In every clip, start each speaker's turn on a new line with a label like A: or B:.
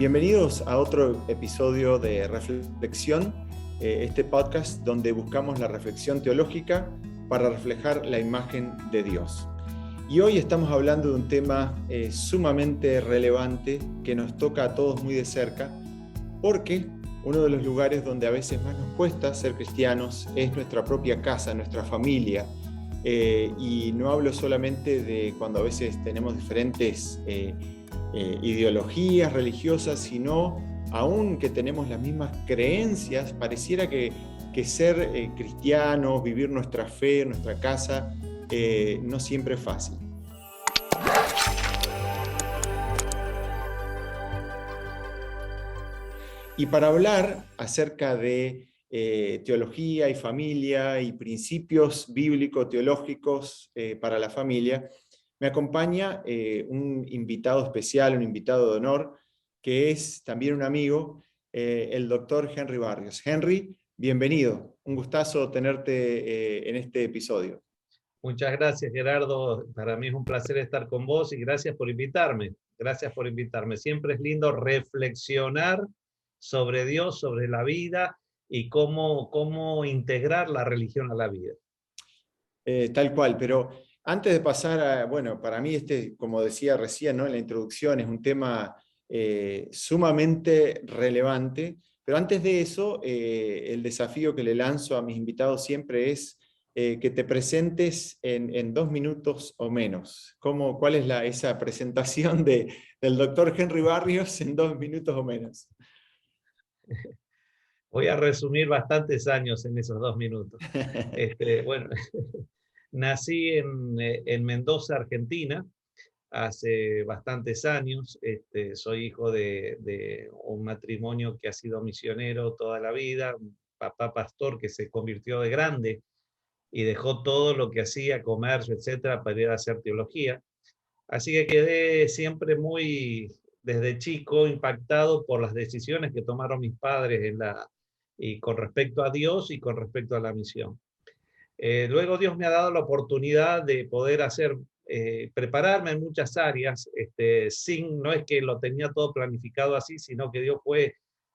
A: Bienvenidos a otro episodio de Reflexión, este podcast donde buscamos la reflexión teológica para reflejar la imagen de Dios. Y hoy estamos hablando de un tema sumamente relevante que nos toca a todos muy de cerca, porque uno de los lugares donde a veces más nos cuesta ser cristianos es nuestra propia casa, nuestra familia. Y no hablo solamente de cuando a veces tenemos diferentes ideologías religiosas, sino aún que tenemos las mismas creencias, pareciera que ser cristianos, vivir nuestra fe, nuestra casa, no siempre es fácil. Y para hablar acerca de teología y familia y principios bíblico-teológicos para la familia, me acompaña un invitado especial, un invitado de honor, que es también un amigo, el doctor Henry Barrios. Henry, bienvenido. Un gustazo tenerte en este episodio.
B: Muchas gracias, Gerardo. Para mí es un placer estar con vos y gracias por invitarme. Gracias por invitarme. Siempre es lindo reflexionar sobre Dios, sobre la vida y cómo integrar la religión a la vida.
A: Tal cual, pero antes de pasar a, bueno, para mí como decía recién, ¿no?, en la introducción, es un tema sumamente relevante, pero antes de eso, el desafío que le lanzo a mis invitados siempre es que te presentes en 2 minutos o menos. ¿Cuál es esa presentación del doctor Henry Barrios en 2 minutos o menos?
B: Voy a resumir bastantes años en esos 2 minutos. Bueno, nací en Mendoza, Argentina, hace bastantes años. Soy hijo de un matrimonio que ha sido misionero toda la vida, un papá pastor que se convirtió de grande y dejó todo lo que hacía, comercio, etcétera, para ir a hacer teología. Así que quedé siempre desde chico, impactado por las decisiones que tomaron mis padres y con respecto a Dios y con respecto a la misión. Luego Dios me ha dado la oportunidad de poder prepararme en muchas áreas, no es que lo tenía todo planificado así, sino que Dios fue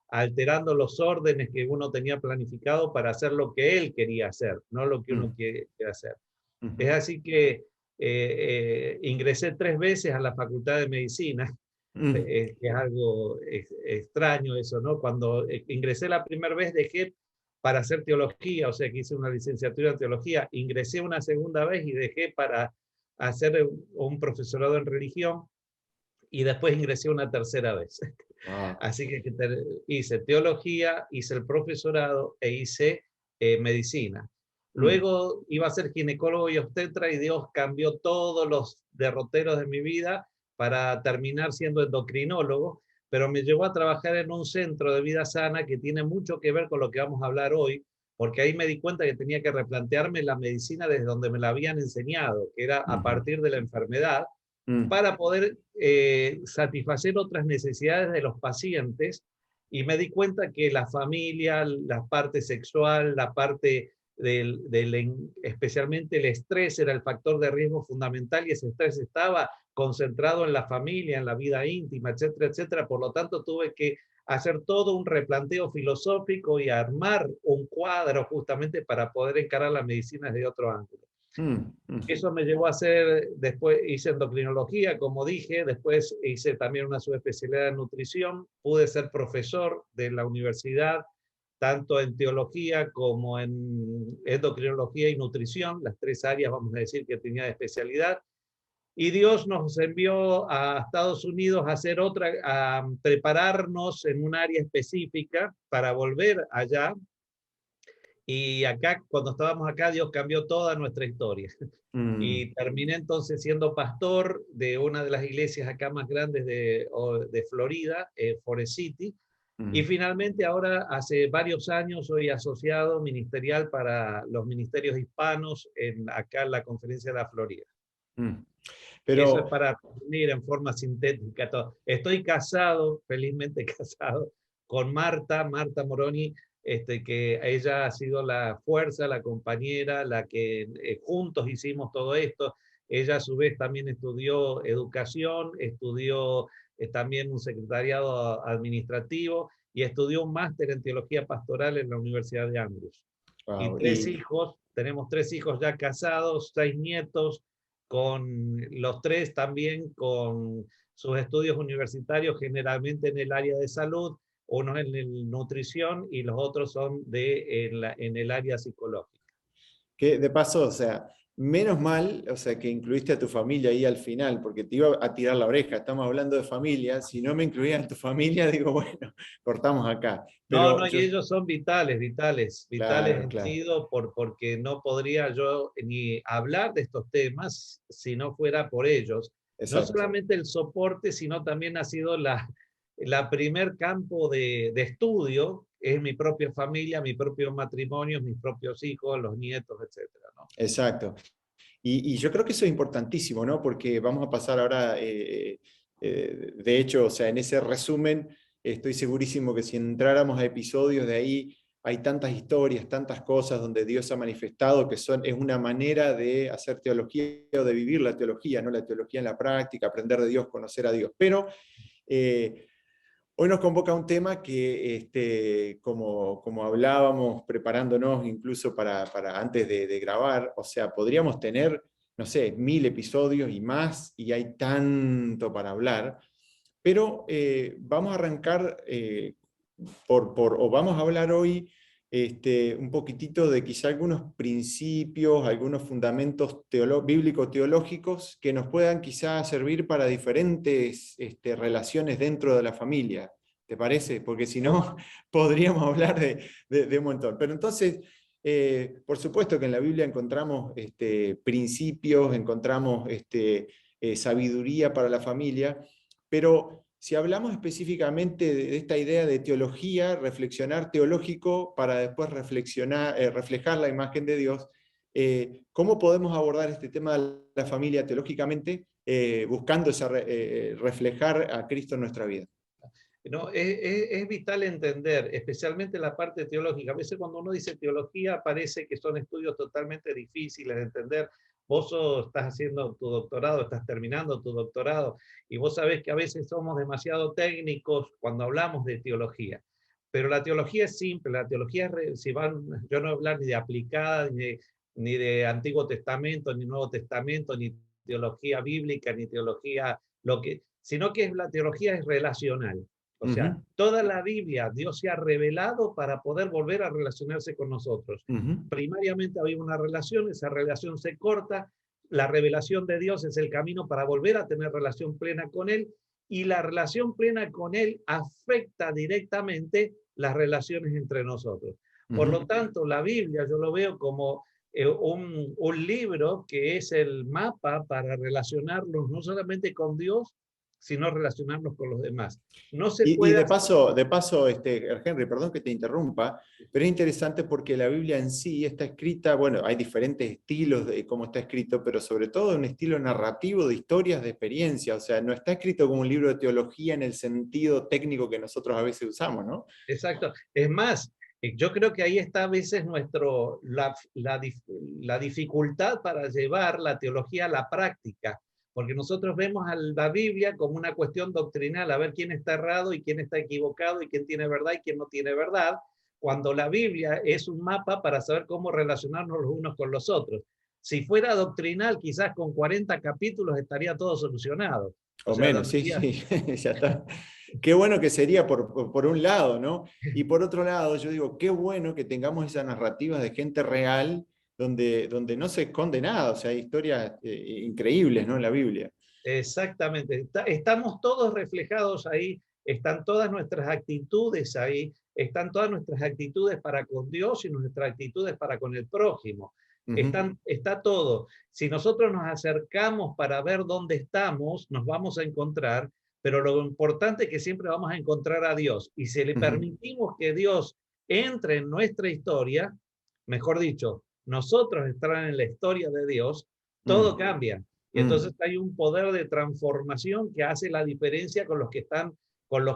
B: alterando los órdenes que uno tenía planificado para hacer lo que Él quería hacer, no lo que uno quiere hacer. Es así que ingresé 3 veces a la Facultad de Medicina, que es algo extraño eso, ¿no? Cuando ingresé la primera vez dejé para hacer teología, o sea que hice una licenciatura en teología, ingresé una segunda vez y dejé para hacer un profesorado en religión, y después ingresé una tercera vez.
A: Wow.
B: Así que hice teología, hice el profesorado e hice medicina. Luego iba a ser ginecólogo y obstetra y Dios cambió todos los derroteros de mi vida para terminar siendo endocrinólogo, pero me llevó a trabajar en un centro de vida sana que tiene mucho que ver con lo que vamos a hablar hoy, porque ahí me di cuenta que tenía que replantearme la medicina desde donde me la habían enseñado, que era a partir de la enfermedad, para poder satisfacer otras necesidades de los pacientes, y me di cuenta que la familia, la parte sexual, la parte especialmente el estrés era el factor de riesgo fundamental, y ese estrés estaba concentrado en la familia, en la vida íntima, etcétera, etcétera. Por lo tanto, tuve que hacer todo un replanteo filosófico y armar un cuadro justamente para poder encarar la medicina desde otro ángulo. Eso me llevó a después hice endocrinología, como dije, después hice también una subespecialidad en nutrición, pude ser profesor de la universidad, tanto en teología como en endocrinología y nutrición, las 3 áreas, vamos a decir, que tenía de especialidad. Y Dios nos envió a Estados Unidos a prepararnos en un área específica para volver allá. Y acá, cuando estábamos acá, Dios cambió toda nuestra historia. Y terminé entonces siendo pastor de una de las iglesias acá más grandes de Florida, Forest City. Y finalmente ahora, hace varios años, soy asociado ministerial para los ministerios hispanos acá en la Conferencia de la Florida.
A: Pero...
B: Y eso es para unir en forma sintética todo. Estoy casado, felizmente casado, con Marta Moroni, que ella ha sido la fuerza, la compañera, la que juntos hicimos todo esto. Ella a su vez también estudió educación, estudió también un secretariado administrativo y estudió un máster en teología pastoral en la Universidad de Andrews. Y
A: Wow.
B: tres hijos, tenemos 3 hijos ya casados, 6 nietos, con los 3 también con sus estudios universitarios, generalmente en el área de salud, uno en el nutrición y los otros son en el área psicológica.
A: Que de paso, o sea, menos mal, o sea, que incluiste a tu familia ahí al final, porque te iba a tirar la oreja. Estamos hablando de familia. Si no me incluías en tu familia, digo, bueno, cortamos acá.
B: No,
A: Pero
B: no, y
A: yo,
B: ellos son vitales
A: claro,
B: han
A: claro,
B: sido porque no podría yo ni hablar de estos temas si no fuera por ellos. No
A: exacto.
B: solamente el soporte, sino también ha sido la primer campo de estudio, es mi propia familia, mi propio matrimonio, mis propios hijos, los nietos, etcétera, ¿no?
A: Exacto. Y yo creo que eso es importantísimo, ¿no? Porque vamos a pasar ahora, de hecho, o sea, en ese resumen, estoy segurísimo que si entráramos a episodios de ahí, hay tantas historias, tantas cosas donde Dios ha manifestado que es una manera de hacer teología o de vivir la teología, ¿no? La teología en la práctica, aprender de Dios, conocer a Dios. Pero eh, hoy nos convoca un tema que, como hablábamos, preparándonos incluso para antes de grabar, o sea, podríamos tener, no sé, 1000 episodios y más, y hay tanto para hablar, pero vamos a arrancar o vamos a hablar hoy un poquitito de quizá algunos principios, algunos fundamentos bíblico-teológicos que nos puedan quizá servir para diferentes relaciones dentro de la familia. ¿Te parece? Porque si no, podríamos hablar de un montón. Pero entonces, por supuesto que en la Biblia encontramos principios, encontramos sabiduría para la familia, pero si hablamos específicamente de esta idea de teología, reflexionar teológico para después reflejar la imagen de Dios, ¿cómo podemos abordar este tema de la familia teológicamente, buscando reflejar a Cristo en nuestra vida?
B: No, es vital entender, especialmente la parte teológica. A veces cuando uno dice teología parece que son estudios totalmente difíciles de entender. Vos estás haciendo tu doctorado, estás terminando tu doctorado, y vos sabés que a veces somos demasiado técnicos cuando hablamos de teología. Pero la teología es simple, la teología es, yo no voy a hablar ni de aplicada, ni de Antiguo Testamento, ni Nuevo Testamento, ni teología bíblica, ni teología, sino que la teología es relacional. O sea, toda la Biblia, Dios se ha revelado para poder volver a relacionarse con nosotros. Primariamente había una relación, esa relación se corta, la revelación de Dios es el camino para volver a tener relación plena con Él, y la relación plena con Él afecta directamente las relaciones entre nosotros. Por lo tanto, la Biblia yo lo veo como un libro que es el mapa para relacionarnos no solamente con Dios, sino relacionarnos con los demás. No se
A: Y
B: puede
A: de paso Henry, perdón que te interrumpa, pero es interesante porque la Biblia en sí está escrita, bueno, hay diferentes estilos de cómo está escrito, pero sobre todo un estilo narrativo de historias de experiencia, o sea, no está escrito como un libro de teología en el sentido técnico que nosotros a veces usamos, ¿no?
B: Exacto. Es más, yo creo que ahí está a veces la dificultad para llevar la teología a la práctica, porque nosotros vemos a la Biblia como una cuestión doctrinal, a ver quién está errado y quién está equivocado y quién tiene verdad y quién no tiene verdad, cuando la Biblia es un mapa para saber cómo relacionarnos los unos con los otros. Si fuera doctrinal, quizás con 40 capítulos estaría todo solucionado. O
A: O
B: sea,
A: menos, sí, sí, ya está. Qué bueno que sería por un lado, ¿no? Y por otro lado, yo digo, qué bueno que tengamos esas narrativas de gente real donde no se esconde nada, o sea, hay historias increíbles, ¿no? En la Biblia.
B: Exactamente. Estamos todos reflejados ahí, están todas nuestras actitudes ahí, están todas nuestras actitudes para con Dios y nuestras actitudes para con el prójimo. Está todo. Si nosotros nos acercamos para ver dónde estamos, nos vamos a encontrar, pero lo importante es que siempre vamos a encontrar a Dios. Y si le permitimos que Dios entre en nuestra historia, mejor dicho, nosotros estar en la historia de Dios, todo cambia. Y entonces hay un poder de transformación que hace la diferencia con los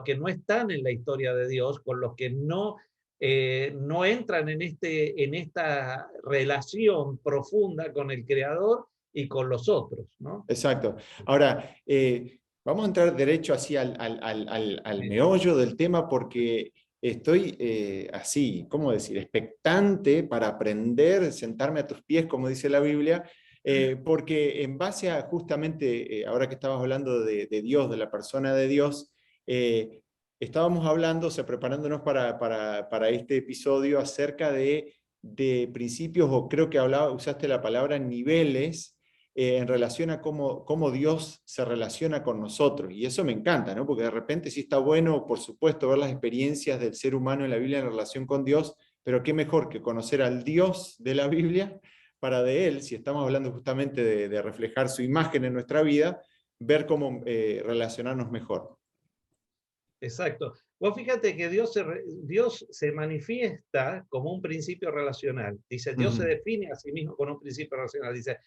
B: que no están en la historia de Dios, con los que no entran en esta relación profunda con el Creador y con los otros, ¿no?
A: Exacto. Ahora, Vamos a entrar derecho así al meollo del tema porque estoy así, ¿cómo decir? Expectante para aprender, sentarme a tus pies, como dice la Biblia, porque en base a justamente, ahora que estabas hablando de Dios, de la persona de Dios, estábamos hablando, o sea, preparándonos para este episodio acerca de principios, o creo que usaste la palabra niveles, en relación a cómo Dios se relaciona con nosotros. Y eso me encanta, ¿no? Porque de repente sí está bueno, por supuesto, ver las experiencias del ser humano en la Biblia en relación con Dios, pero qué mejor que conocer al Dios de la Biblia para de Él, si estamos hablando justamente de reflejar su imagen en nuestra vida, ver cómo relacionarnos mejor.
B: Exacto. Vos fíjate que Dios se manifiesta como un principio relacional. Dice, Dios se define a sí mismo con un principio relacional. Dice,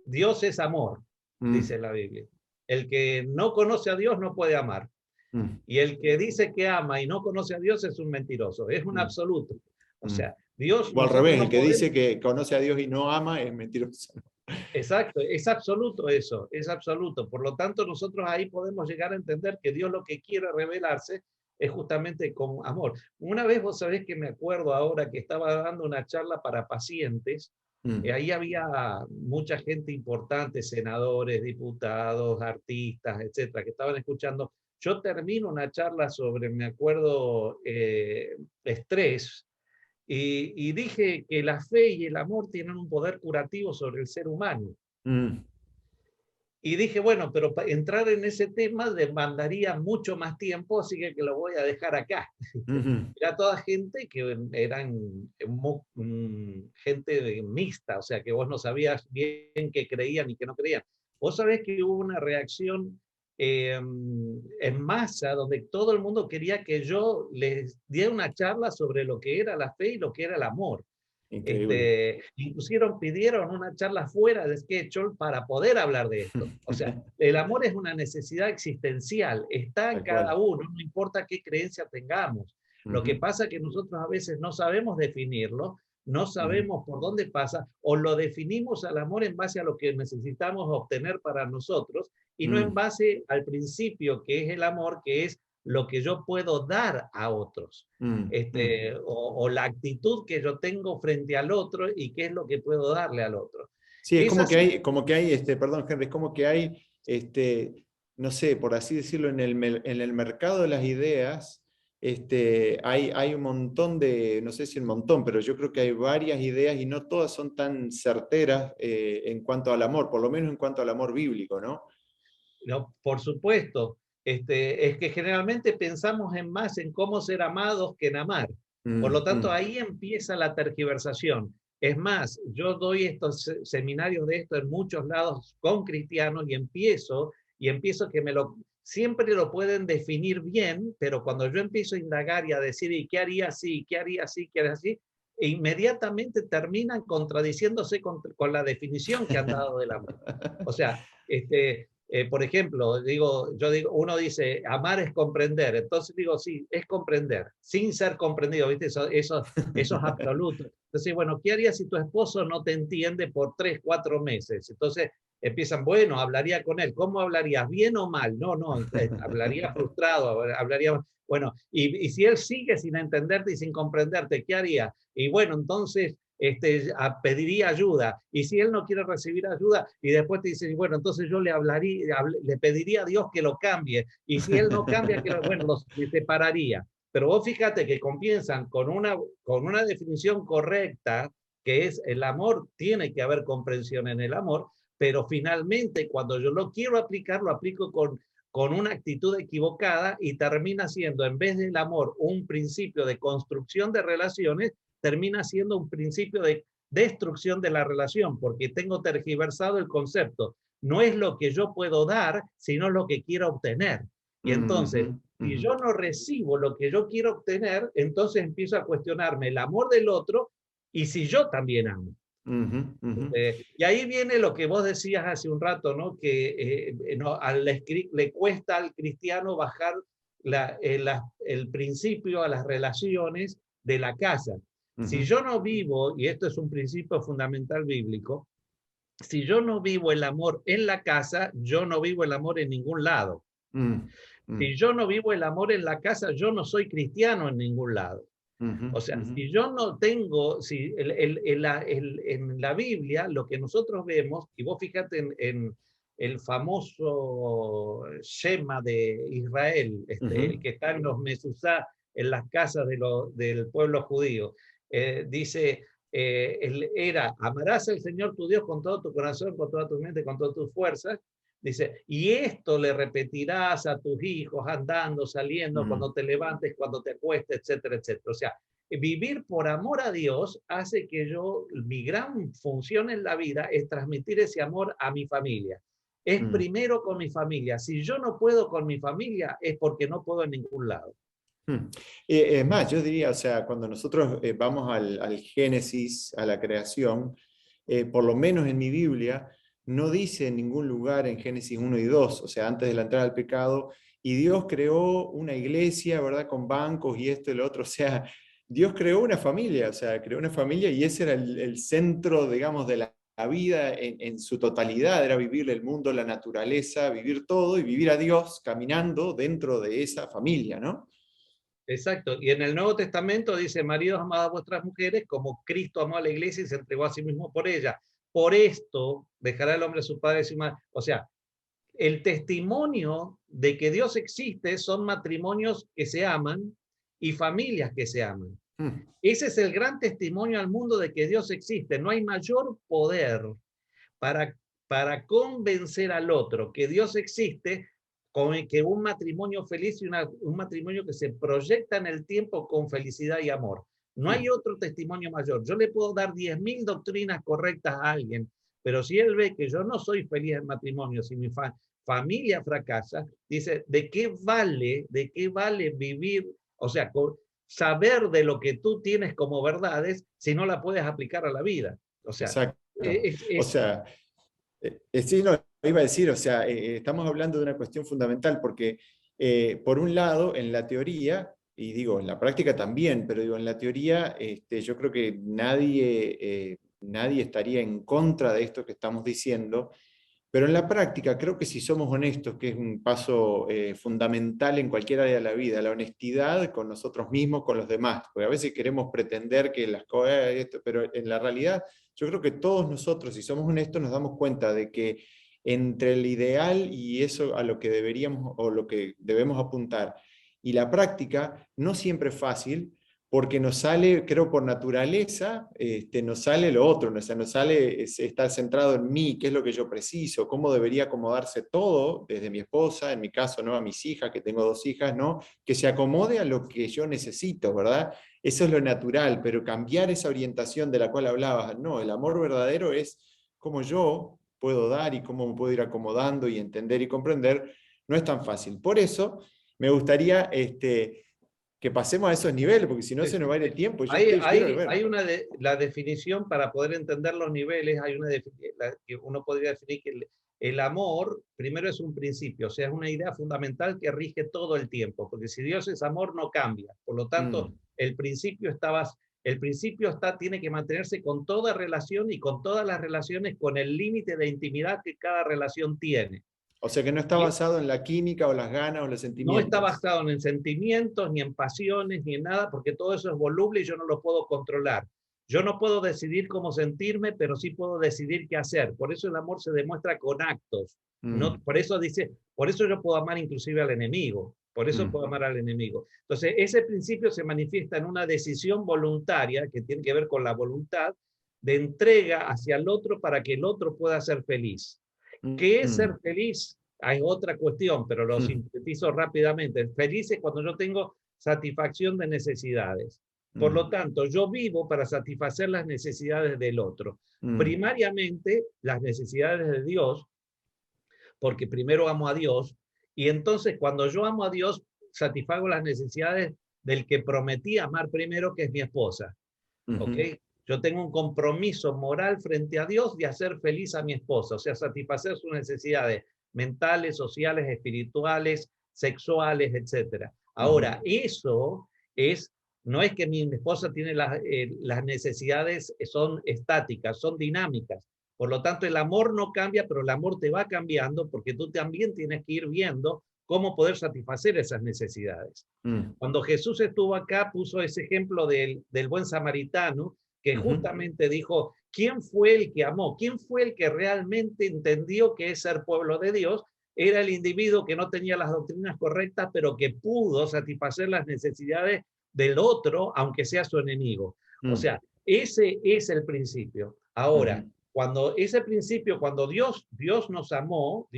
B: Dios es amor, dice la Biblia. El que no conoce a Dios no puede amar. Y el que dice que ama y no conoce a Dios es un mentiroso. Es un absoluto. O sea, Dios,
A: O al
B: nosotros
A: revés, el
B: no
A: que
B: podemos...
A: dice que conoce a Dios y no ama es mentiroso.
B: Exacto, es absoluto eso, es absoluto. Por lo tanto, nosotros ahí podemos llegar a entender que Dios lo que quiere revelarse es justamente con amor. Una vez vos sabés que me acuerdo ahora que estaba dando una charla para pacientes, ahí había mucha gente importante, senadores, diputados, artistas, etcétera, que estaban escuchando. Yo termino una charla sobre, me acuerdo, estrés, y dije que la fe y el amor tienen un poder curativo sobre el ser humano. Y dije, bueno, pero para entrar en ese tema demandaría mucho más tiempo, así que lo voy a dejar acá. Era toda gente que eran gente mixta, o sea, que vos no sabías bien qué creían y qué no creían. Vos sabés que hubo una reacción en masa donde todo el mundo quería que yo les diera una charla sobre lo que era la fe y lo que era el amor.
A: Increíble.
B: Inclusive pidieron una charla fuera de Schedule para poder hablar de esto. O sea, el amor es una necesidad existencial, está en
A: Tal
B: cada
A: cual.
B: uno, no importa qué creencia tengamos. Lo que pasa es que nosotros a veces no sabemos definirlo, no sabemos por dónde pasa, o lo definimos al amor en base a lo que necesitamos obtener para nosotros, y no en base al principio que es el amor, que es lo que yo puedo dar a otros. O la actitud que yo tengo frente al otro y qué es lo que puedo darle al otro.
A: Sí, es
B: Es así.
A: como que hay, perdón, Henry, es como que hay, no sé, por así decirlo, en el mercado de las ideas, hay un montón de, no sé si un montón, pero yo creo que hay varias ideas y no todas son tan certeras en cuanto al amor, por lo menos en cuanto al amor bíblico, ¿no?
B: No, por supuesto, es que generalmente pensamos más en cómo ser amados que en amar. Por lo tanto, ahí empieza la tergiversación. Es más, yo doy estos seminarios de esto en muchos lados con cristianos y empiezo que siempre lo pueden definir bien, pero cuando yo empiezo a indagar y a decir, ¿y qué haría así? ¿Qué haría así? ¿Qué haría así? E inmediatamente terminan contradiciéndose con la definición que han dado del amor. O sea, por ejemplo, uno dice, amar es comprender. Entonces digo, sí, es comprender, sin ser comprendido, ¿viste? Eso es absoluto. Entonces, bueno, ¿qué harías si tu esposo no te entiende por 3, 4 meses? Entonces empiezan, bueno, hablaría con él. ¿Cómo hablarías? ¿Bien o mal? No, hablaría frustrado, hablaría... Bueno, y si él sigue sin entenderte y sin comprenderte, ¿qué haría? Y bueno, entonces pediría ayuda, y si él no quiere recibir ayuda, y después te dice, bueno, entonces yo le pediría a Dios que lo cambie, y si él no cambia, bueno, los separaría. Pero vos fíjate que comienzan con una definición correcta, que es el amor, tiene que haber comprensión en el amor, pero finalmente cuando yo lo quiero aplicar, lo aplico con una actitud equivocada y termina siendo, en vez del amor, un principio de construcción de relaciones, termina siendo un principio de destrucción de la relación, porque tengo tergiversado el concepto. No es lo que yo puedo dar, sino lo que quiero obtener. Y entonces, si yo no recibo lo que yo quiero obtener, entonces empiezo a cuestionarme el amor del otro y si yo también amo. Y ahí viene lo que vos decías hace un rato, ¿no? Que no, le cuesta al cristiano bajar el principio a las relaciones de la casa. Si yo no vivo, y esto es un principio fundamental bíblico, si yo no vivo el amor en la casa, yo no vivo el amor en ningún lado.
A: Mm,
B: Si
A: mm,
B: yo no vivo el amor en la casa, yo no soy cristiano en ningún lado.
A: ujú,
B: O sea,
A: ujú,
B: si yo no tengo, si en la Biblia, lo que nosotros vemos, y vos fíjate en el famoso Shema de Israel, el
A: ujú,
B: que está en los Mesuzá, en las casas del pueblo judío, dice, era, amarás al Señor tu Dios con todo tu corazón, con toda tu mente, con todas tus fuerzas. Dice, y esto le repetirás a tus hijos andando, saliendo,
A: ujú,
B: cuando te levantes, cuando te acuestes, etcétera, etcétera. O sea, vivir por amor a Dios hace que mi gran función en la vida es transmitir ese amor a mi familia. Es
A: mm.
B: primero con mi familia. Si yo no puedo con mi familia, es porque no puedo en ningún lado.
A: Mm. Es más, yo diría, o sea, cuando nosotros vamos al Génesis, a la creación, por lo menos en mi Biblia, no dice en ningún lugar en Génesis 1 y 2, o sea, antes de la entrada al pecado, y Dios creó una iglesia, ¿verdad? Con bancos y esto y lo otro, o sea, Dios creó una familia, o sea, creó una familia y ese era el centro, digamos, de la vida en su totalidad, era vivir el mundo, la naturaleza, vivir todo y vivir a Dios caminando dentro de esa familia, ¿no?
B: Exacto. Y en el Nuevo Testamento dice, maridos, amad a vuestras mujeres como Cristo amó a la iglesia y se entregó a sí mismo por ella. Por esto dejará el hombre a su padre y su madre. O sea, el testimonio de que Dios existe son matrimonios que se aman y familias que se aman.
A: Mm.
B: Ese es el gran testimonio al mundo de que Dios existe. No hay mayor poder para, para convencer al otro que Dios existe con que un matrimonio feliz y un matrimonio que se proyecta en el tiempo con felicidad y amor. No hay
A: Mm.
B: otro testimonio mayor. Yo le puedo dar 10.000 doctrinas correctas a alguien, pero si él ve que yo no soy feliz en matrimonio, si mi familia fracasa, dice, de qué vale vivir? O sea, saber de lo que tú tienes como verdades si no la puedes aplicar a la vida. O sea,
A: Exacto. O
B: es
A: sea, sí, no, iba a decir, o sea, estamos hablando de una cuestión fundamental porque, por un lado, en la teoría, y digo, en la práctica también, pero digo, en la teoría, yo creo que nadie estaría en contra de esto que estamos diciendo, pero en la práctica, creo que si somos honestos, que es un paso fundamental en cualquier área de la vida, la honestidad con nosotros mismos, con los demás, porque a veces queremos pretender que las cosas, pero en la realidad yo creo que todos nosotros, si somos honestos, nos damos cuenta de que entre el ideal y eso a lo que deberíamos o lo que debemos apuntar y la práctica, no siempre es fácil, porque nos sale, creo por naturaleza, nos sale lo otro, o sea, nos sale estar centrado en mí, qué es lo que yo preciso, cómo debería acomodarse todo, desde mi esposa, en mi caso, ¿no? A mis hijas, que tengo 2 hijas, ¿no? Que se acomode a lo que yo necesito, ¿verdad? Eso es lo natural, pero cambiar esa orientación de la cual hablabas, no, el amor verdadero es cómo yo puedo dar y cómo me puedo ir acomodando y entender y comprender, no es tan fácil. Por eso me gustaría que pasemos a esos niveles, porque si no
B: Sí,
A: se nos
B: sí,
A: va a ir el
B: sí.
A: tiempo. Yo quiero ver.
B: Hay la definición para poder entender los niveles, que uno podría definir que el amor, primero es un principio, o sea, es una idea fundamental que rige todo el tiempo, porque si Dios es amor, no cambia. Por lo tanto,
A: Mm,
B: el principio tiene que mantenerse con toda relación y con todas las relaciones con el límite de intimidad que cada relación tiene.
A: o sea que no está
B: Y
A: basado en la química o las ganas o los
B: no está
A: sentimientos.
B: basado en sentimientos, ni en pasiones, ni en nada, porque todo eso es voluble y yo no lo puedo controlar. Yo no puedo decidir cómo sentirme, pero sí puedo decidir qué hacer. Por eso el amor se demuestra con actos. No,
A: Mm,
B: por eso yo puedo amar inclusive al enemigo. Por eso
A: mm,
B: puedo amar al enemigo. Entonces, ese principio se manifiesta en una decisión voluntaria que tiene que ver con la voluntad de entrega hacia el otro para que el otro pueda ser feliz. ¿Qué es
A: mm,
B: ser feliz? Hay otra cuestión, pero lo
A: mm,
B: sintetizo rápidamente. Feliz es cuando yo tengo satisfacción de necesidades. Por lo
A: mm,
B: tanto, yo vivo para satisfacer las necesidades del otro.
A: mm,
B: Primariamente, las necesidades de Dios, porque primero amo a Dios, y entonces cuando yo amo a Dios, satisfago las necesidades del que prometí amar primero, que es mi esposa. ¿Ok?
A: ujú,
B: Yo tengo un compromiso moral frente a Dios de hacer feliz a mi esposa, o sea, satisfacer sus necesidades mentales, sociales, espirituales, sexuales, etcétera.
A: ujú,
B: Ahora, no es que mi esposa tiene las necesidades, son estáticas, son dinámicas. Por lo tanto, el amor no cambia, pero el amor te va cambiando porque tú también tienes que ir viendo cómo poder satisfacer esas necesidades. Cuando Jesús estuvo acá, puso ese ejemplo del buen samaritano, que justamente dijo, ¿quién fue el que amó? ¿Quién fue el que realmente entendió que es ser pueblo de Dios? Era el individuo que no tenía las doctrinas correctas, pero que pudo satisfacer las necesidades del otro, aunque sea su enemigo. O sea, ese es el principio. Ahora, cuando ese principio, cuando Dios nos amó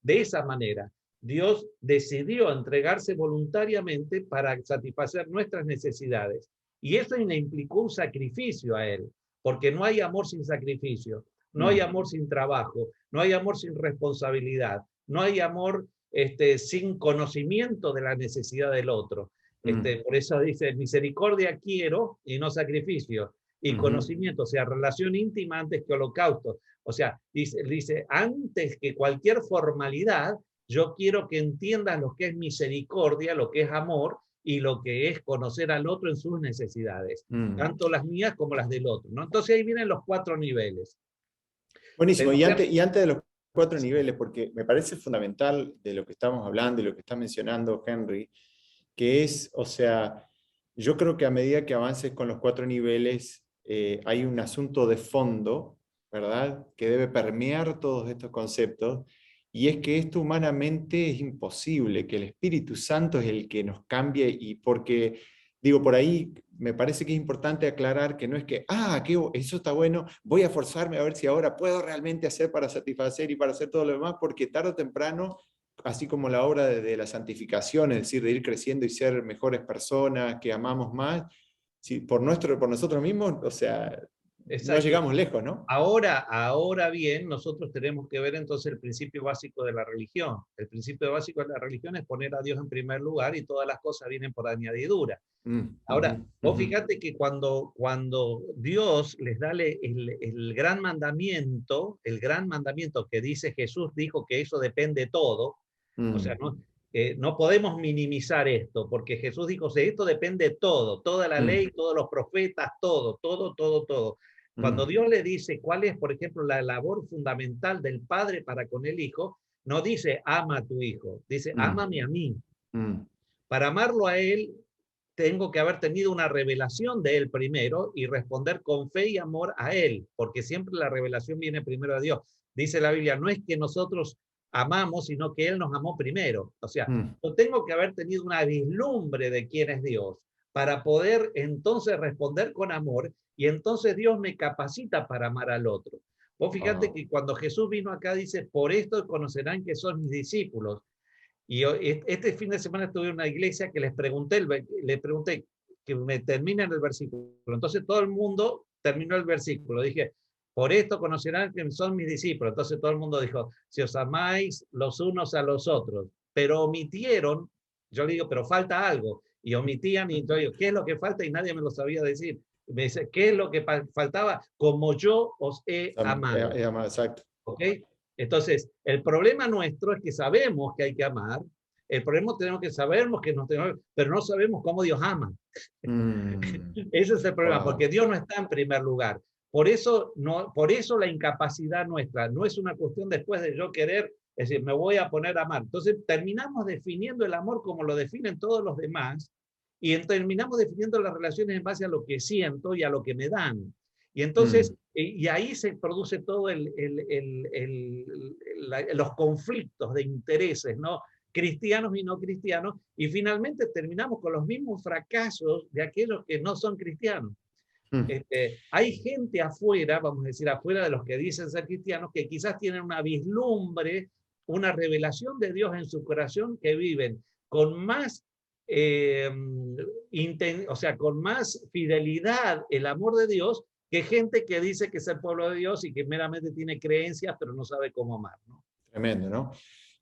B: de esa manera. Dios decidió entregarse voluntariamente para satisfacer nuestras necesidades. Y eso le implicó un sacrificio a Él, porque no hay amor sin sacrificio, no hay amor sin trabajo, no hay amor sin responsabilidad, no hay amor sin conocimiento de la necesidad del otro. Por eso dice, misericordia quiero y no sacrificio. Y conocimiento, o sea, relación íntima antes que holocausto. O sea, dice, antes que cualquier formalidad, yo quiero que entiendas lo que es misericordia, lo que es amor y lo que es conocer al otro en sus necesidades, tanto las mías como las del otro, ¿no? Entonces ahí vienen los 4 niveles.
A: Buenísimo, y antes de los 4 niveles, porque me parece fundamental de lo que estamos hablando y lo que está mencionando Henry, que es, o sea, yo creo que a medida que avances con los 4 niveles, hay un asunto de fondo, ¿verdad?, que debe permear todos estos conceptos, y es que esto humanamente es imposible, que el Espíritu Santo es el que nos cambie, y porque, digo, por ahí me parece que es importante aclarar que no es que, eso está bueno, voy a forzarme a ver si ahora puedo realmente hacer para satisfacer y para hacer todo lo demás, porque tarde o temprano, así como la obra de la santificación, es decir, de ir creciendo y ser mejores personas, que amamos más, si por nosotros mismos, o sea, no llegamos lejos, ¿no?
B: Ahora bien, nosotros tenemos que ver entonces el principio básico de la religión. El principio básico de la religión es poner a Dios en primer lugar y todas las cosas vienen por añadidura. Ahora, vos fíjate que cuando Dios les da el gran mandamiento que dice Jesús, dijo que eso depende todo, o sea, no podemos minimizar esto, porque Jesús dijo, esto depende todo, toda la ley, todos los profetas, todo. Cuando Dios le dice cuál es, por ejemplo, la labor fundamental del Padre para con el Hijo, no dice, ama a tu Hijo, dice, ámame a mí. Para amarlo a Él, tengo que haber tenido una revelación de Él primero y responder con fe y amor a Él, porque siempre la revelación viene primero de Dios. Dice la Biblia, no es que nosotros amamos, sino que Él nos amó primero. O sea, yo tengo que haber tenido una vislumbre de quién es Dios para poder entonces responder con amor, y entonces Dios me capacita para amar al otro. Vos fíjate que cuando Jesús vino acá dice, por esto conocerán que son mis discípulos. Y este fin de semana estuve en una iglesia que le pregunté que me terminen el versículo. Entonces todo el mundo terminó el versículo. Dije, por esto conocerán que son mis discípulos. Entonces todo el mundo dijo, si os amáis los unos a los otros. Pero omitieron, yo le digo, pero falta algo. Y omitían, y yo digo, ¿qué es lo que falta? Y nadie me lo sabía decir. Me dice, ¿qué es lo que faltaba? Como yo os he amado.
A: Exacto.
B: ¿Ok? Entonces, el problema nuestro es que sabemos que hay que amar, el problema tenemos que sabemos que nos tenemos, pero no sabemos cómo Dios ama. Ese es el problema, porque Dios no está en primer lugar. Por eso la incapacidad nuestra no es una cuestión después de yo querer, es decir, me voy a poner a amar. Entonces terminamos definiendo el amor como lo definen todos los demás, y terminamos definiendo las relaciones en base a lo que siento y a lo que me dan. Y entonces, y ahí se produce todo los conflictos de intereses, ¿no? Cristianos y no cristianos, y finalmente terminamos con los mismos fracasos de aquellos que no son cristianos. Hay gente afuera, vamos a decir, afuera de los que dicen ser cristianos, que quizás tienen una vislumbre, una revelación de Dios en su corazón, que viven con más o sea, con más fidelidad el amor de Dios que gente que dice que es el pueblo de Dios y que meramente tiene creencias pero no sabe cómo amar, ¿no?
A: Tremendo, ¿no?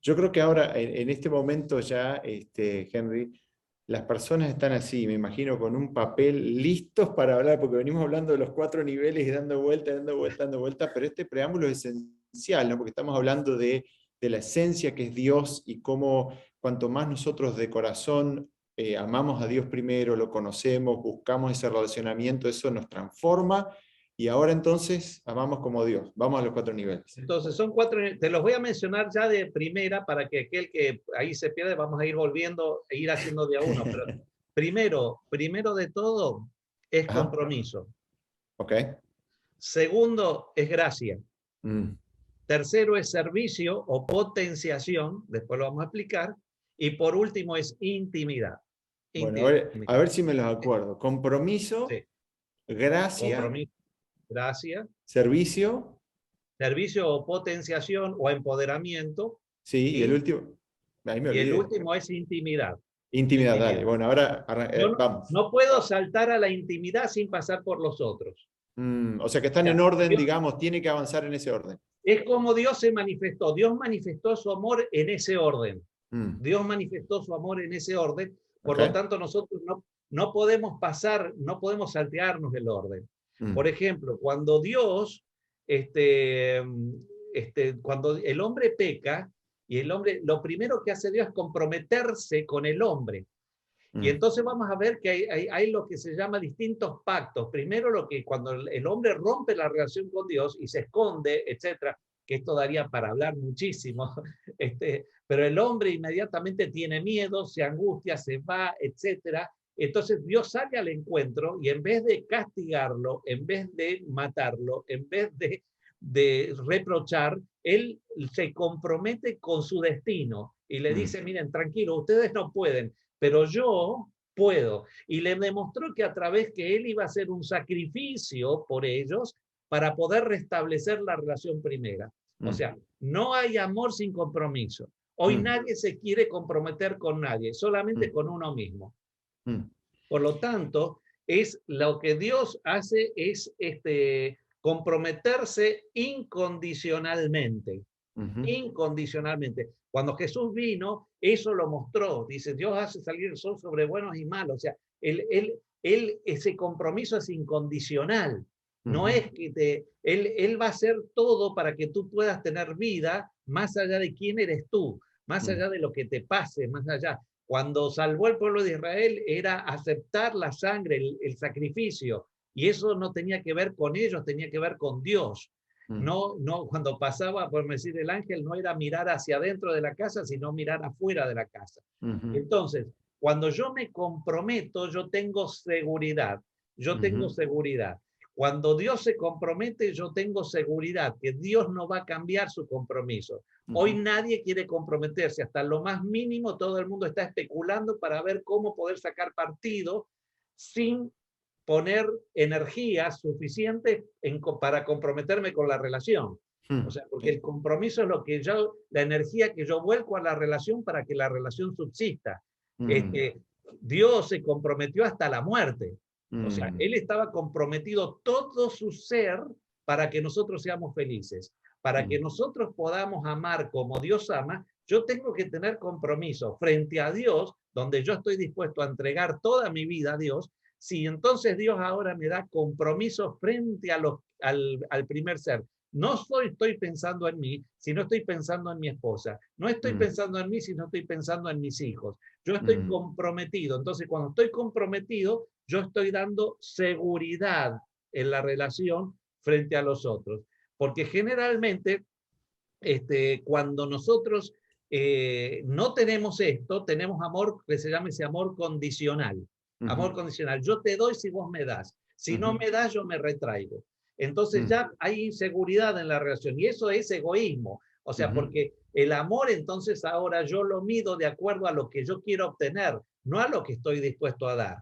A: Yo creo que ahora, en este momento ya, Henry, las personas están así, me imagino, con un papel listos para hablar, porque venimos hablando de los 4 niveles y dando vuelta, pero este preámbulo es esencial, ¿no? Porque estamos hablando de la esencia que es Dios, y cómo cuanto más nosotros de corazón amamos a Dios primero, lo conocemos, buscamos ese relacionamiento, eso nos transforma Y ahora entonces amamos como Dios. Vamos a los 4 niveles.
B: Entonces son 4, te los voy a mencionar ya de primera para que aquel que ahí se pierde, vamos a ir volviendo e ir haciendo de a uno. Pero primero de todo es
A: Ajá.
B: compromiso.
A: Ok.
B: Segundo es gracia.
A: Mm.
B: Tercero es servicio o potenciación, después lo vamos a explicar. Y por último es intimidad.
A: Bueno, a ver si me los acuerdo. Compromiso,
B: Sí.
A: gracia,
B: Compromiso, gracia,
A: servicio.
B: servicio o potenciación o empoderamiento.
A: Sí, y el último, ahí me
B: Y el
A: olvidé.
B: último es intimidad.
A: Intimidad,
B: Intimidad.
A: dale. Bueno, ahora
B: Yo
A: vamos.
B: no puedo saltar a la intimidad sin pasar por los otros.
A: O sea que están en
B: Ya,
A: orden,
B: Dios,
A: digamos, tiene que avanzar en ese orden.
B: es como Dios se manifestó. Dios manifestó su amor en ese orden. Dios manifestó su amor en ese orden. Por lo
A: Okay.
B: tanto, nosotros no podemos pasar, no podemos saltearnos del orden. Por ejemplo, cuando Dios, cuando el hombre peca, y el hombre, lo primero que hace Dios es comprometerse con el hombre. Y entonces vamos a ver que hay lo que se llama distintos pactos. Primero, cuando el hombre rompe la relación con Dios y se esconde, etcétera, que esto daría para hablar muchísimo, pero el hombre inmediatamente tiene miedo, se angustia, se va, etcétera. Entonces Dios sale al encuentro y en vez de castigarlo, en vez de matarlo, en vez de reprochar, él se compromete con su destino y le dice, miren, tranquilo, ustedes no pueden, pero yo puedo. Y le demostró que a través que él iba a hacer un sacrificio por ellos para poder restablecer la relación primera. O sea, no hay amor sin compromiso. Hoy nadie se quiere comprometer con nadie, solamente con uno mismo. Por lo tanto, es lo que Dios hace es comprometerse incondicionalmente. Incondicionalmente. Cuando Jesús vino, eso lo mostró. Dice, Dios hace salir el sol sobre buenos y malos. O sea, ese compromiso es incondicional. No es que él va a hacer todo para que tú puedas tener vida más allá de quién eres tú, más allá de lo que te pase, más allá. Cuando salvó al pueblo de Israel era aceptar la sangre, el sacrificio, y eso no tenía que ver con ellos, tenía que ver con Dios. No, cuando pasaba, por decir, el ángel, no era mirar hacia adentro de la casa, sino mirar afuera de la casa. Entonces, cuando yo me comprometo, yo tengo seguridad. Yo tengo seguridad. Cuando Dios se compromete, yo tengo seguridad que Dios no va a cambiar su compromiso. Hoy nadie quiere comprometerse, hasta lo más mínimo todo el mundo está especulando para ver cómo poder sacar partido sin poner energía suficiente para comprometerme con la relación. O sea, porque el compromiso es la energía que yo vuelco a la relación para que la relación subsista. Dios se comprometió hasta la muerte. O sea, Él estaba comprometido todo su ser para que nosotros seamos felices. Para que nosotros podamos amar como Dios ama, yo tengo que tener compromiso frente a Dios, donde yo estoy dispuesto a entregar toda mi vida a Dios. Si entonces Dios ahora me da compromiso frente al primer ser. No estoy pensando en mí, sino estoy pensando en mi esposa. No estoy pensando en mí, sino estoy pensando en mis hijos. Yo estoy comprometido. Entonces, cuando estoy comprometido, yo estoy dando seguridad en la relación frente a los otros. Porque generalmente, cuando nosotros no tenemos esto, tenemos amor que se llama ese amor condicional. Amor condicional. Yo te doy si vos me das. Si no me das, yo me retraigo. Entonces ya hay inseguridad en la relación y eso es egoísmo. O sea, porque el amor entonces ahora yo lo mido de acuerdo a lo que yo quiero obtener, no a lo que estoy dispuesto a dar.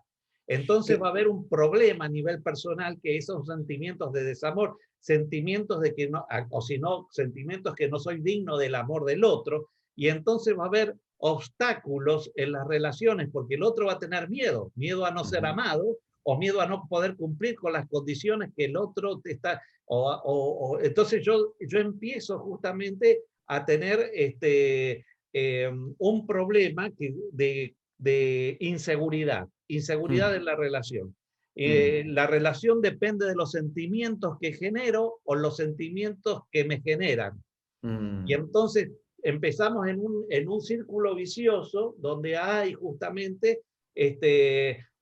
B: Entonces va a haber un problema a nivel personal que esos sentimientos de desamor, sentimientos de que no, o si no, sentimientos que no soy digno del amor del otro, y entonces va a haber obstáculos en las relaciones porque el otro va a tener miedo a no ser amado o miedo a no poder cumplir con las condiciones que el otro te está, entonces yo empiezo justamente a tener un problema de inseguridad en la relación. La relación depende de los sentimientos que genero o los sentimientos que me generan. Y entonces empezamos en un círculo vicioso donde hay justamente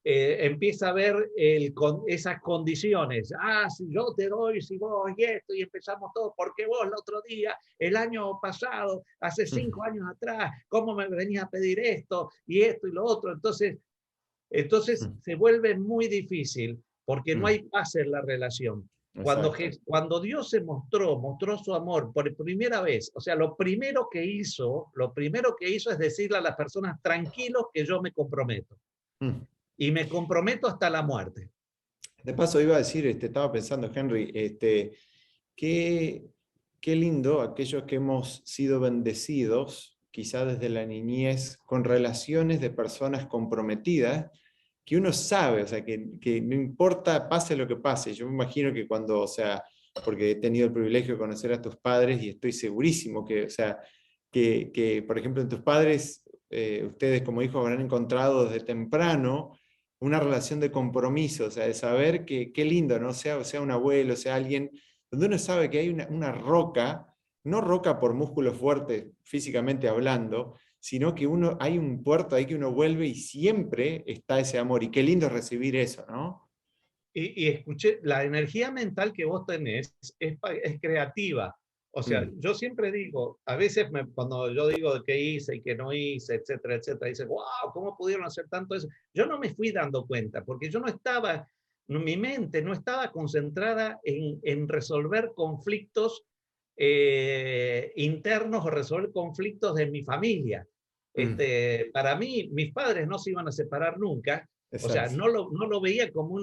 B: empieza a ver esas condiciones. Si yo te doy, si vos y esto, y empezamos todo, porque vos el otro día, el año pasado, hace 5 años atrás, ¿cómo me venías a pedir esto y lo otro? Entonces se vuelve muy difícil porque no hay paz en la relación. Cuando Dios se mostró su amor por primera vez, o sea, lo primero que hizo es decirle a las personas, tranquilos que yo me comprometo. Y me comprometo hasta la muerte.
A: De paso iba a decir, estaba pensando, Henry, qué lindo aquellos que hemos sido bendecidos, quizá desde la niñez, con relaciones de personas comprometidas, que uno sabe, o sea, que no importa, pase lo que pase. Yo me imagino que cuando, o sea, porque he tenido el privilegio de conocer a tus padres y estoy segurísimo que, o sea, que por ejemplo, en tus padres, ustedes como hijos habrán encontrado desde temprano una relación de compromiso, o sea, de saber que qué lindo, ¿no? Sea un abuelo, sea alguien, donde uno sabe que hay una roca, no roca por músculos fuertes físicamente hablando, sino que hay un puerto ahí que uno vuelve y siempre está ese amor. Y qué lindo recibir eso, ¿no?
B: Y escuché, la energía mental que vos tenés es creativa. O sea, yo siempre digo, a veces cuando yo digo de qué hice y qué no hice, etcétera, dice, wow, ¿cómo pudieron hacer tanto eso? Yo no me fui dando cuenta, porque yo no estaba, mi mente no estaba concentrada en resolver conflictos internos o resolver conflictos de mi familia. Para mí, mis padres no se iban a separar nunca. O sea,
A: Exacto.
B: no lo veía como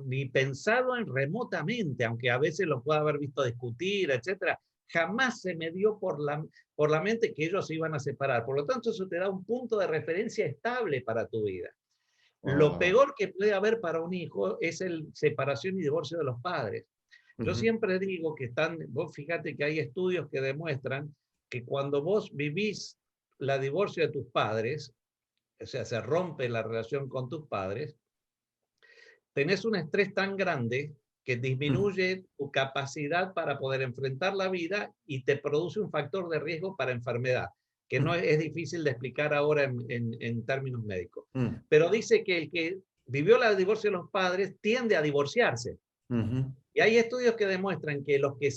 B: ni pensado en remotamente, aunque a veces lo pueda haber visto discutir, etcétera. Jamás se me dio por la mente que ellos se iban a separar. Por lo tanto, eso te da un punto de referencia estable para tu vida. Lo
A: Wow.
B: peor que puede haber para un hijo es el separación y divorcio de los padres. Yo siempre digo que vos fíjate que hay estudios que demuestran que cuando vos vivís la divorcio de tus padres, o sea, se rompe la relación con tus padres, tenés un estrés tan grande que disminuye tu capacidad para poder enfrentar la vida y te produce un factor de riesgo para enfermedad, que no es difícil de explicar ahora en términos médicos. Pero dice que el que vivió el divorcio de los padres tiende a divorciarse. Y hay estudios que demuestran que los que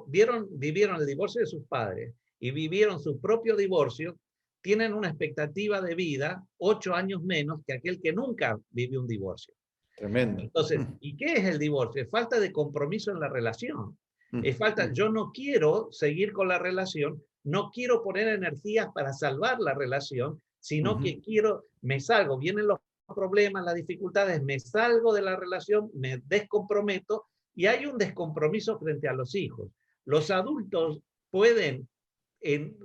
B: vivieron el divorcio de sus padres y vivieron su propio divorcio, tienen una expectativa de vida 8 años menos que aquel que nunca vivió un divorcio.
A: Tremendo.
B: Entonces, ¿y qué es el divorcio? Es falta de compromiso en la relación. Es falta, yo no quiero seguir con la relación, no quiero poner energías para salvar la relación, sino que me salgo, vienen los problemas, las dificultades, me salgo de la relación, me descomprometo y hay un descompromiso frente a los hijos. Los adultos pueden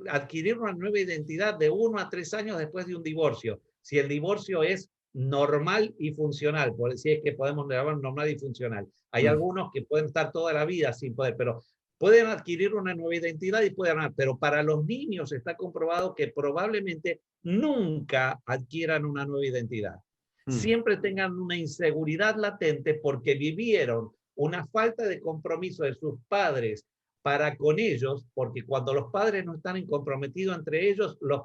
B: adquirir una nueva identidad de 1 a 3 años después de un divorcio, si el divorcio es normal y funcional, por decir es que podemos llamar normal y funcional. Hay algunos que pueden estar toda la vida sin poder, pero pueden adquirir una nueva identidad y pero para los niños está comprobado que probablemente nunca adquieran una nueva identidad. Siempre tengan una inseguridad latente porque vivieron una falta de compromiso de sus padres para con ellos, porque cuando los padres no están comprometidos entre ellos, los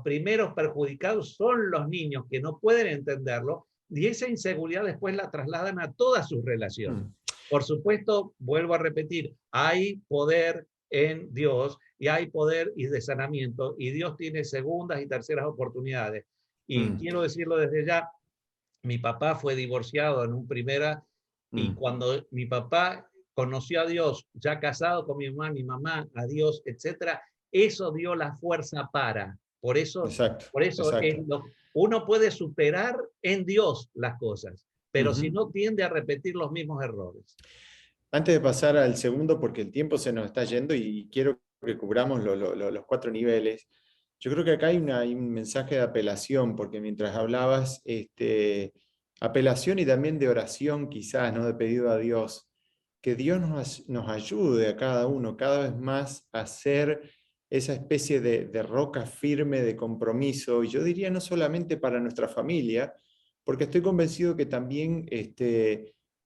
B: primeros perjudicados son los niños que no pueden entenderlo y esa inseguridad después la trasladan a todas sus relaciones. Por supuesto, vuelvo a repetir, hay poder en Dios y hay poder y de sanamiento y Dios tiene segundas y terceras oportunidades. Y quiero decirlo desde ya, mi papá fue divorciado en un primera y cuando mi papá conoció a Dios, ya casado con mi mamá, a Dios, etcétera, eso dio la fuerza para. Por eso uno puede superar en Dios las cosas, pero si no tiende a repetir los mismos errores.
A: Antes de pasar al segundo, porque el tiempo se nos está yendo y quiero que cubramos los 4 niveles, yo creo que acá hay un mensaje de apelación, porque mientras hablabas, apelación y también de oración quizás, ¿no? De pedido a Dios, que Dios nos ayude a cada uno cada vez más a ser esa especie de roca firme de compromiso, y yo diría no solamente para nuestra familia, porque estoy convencido que también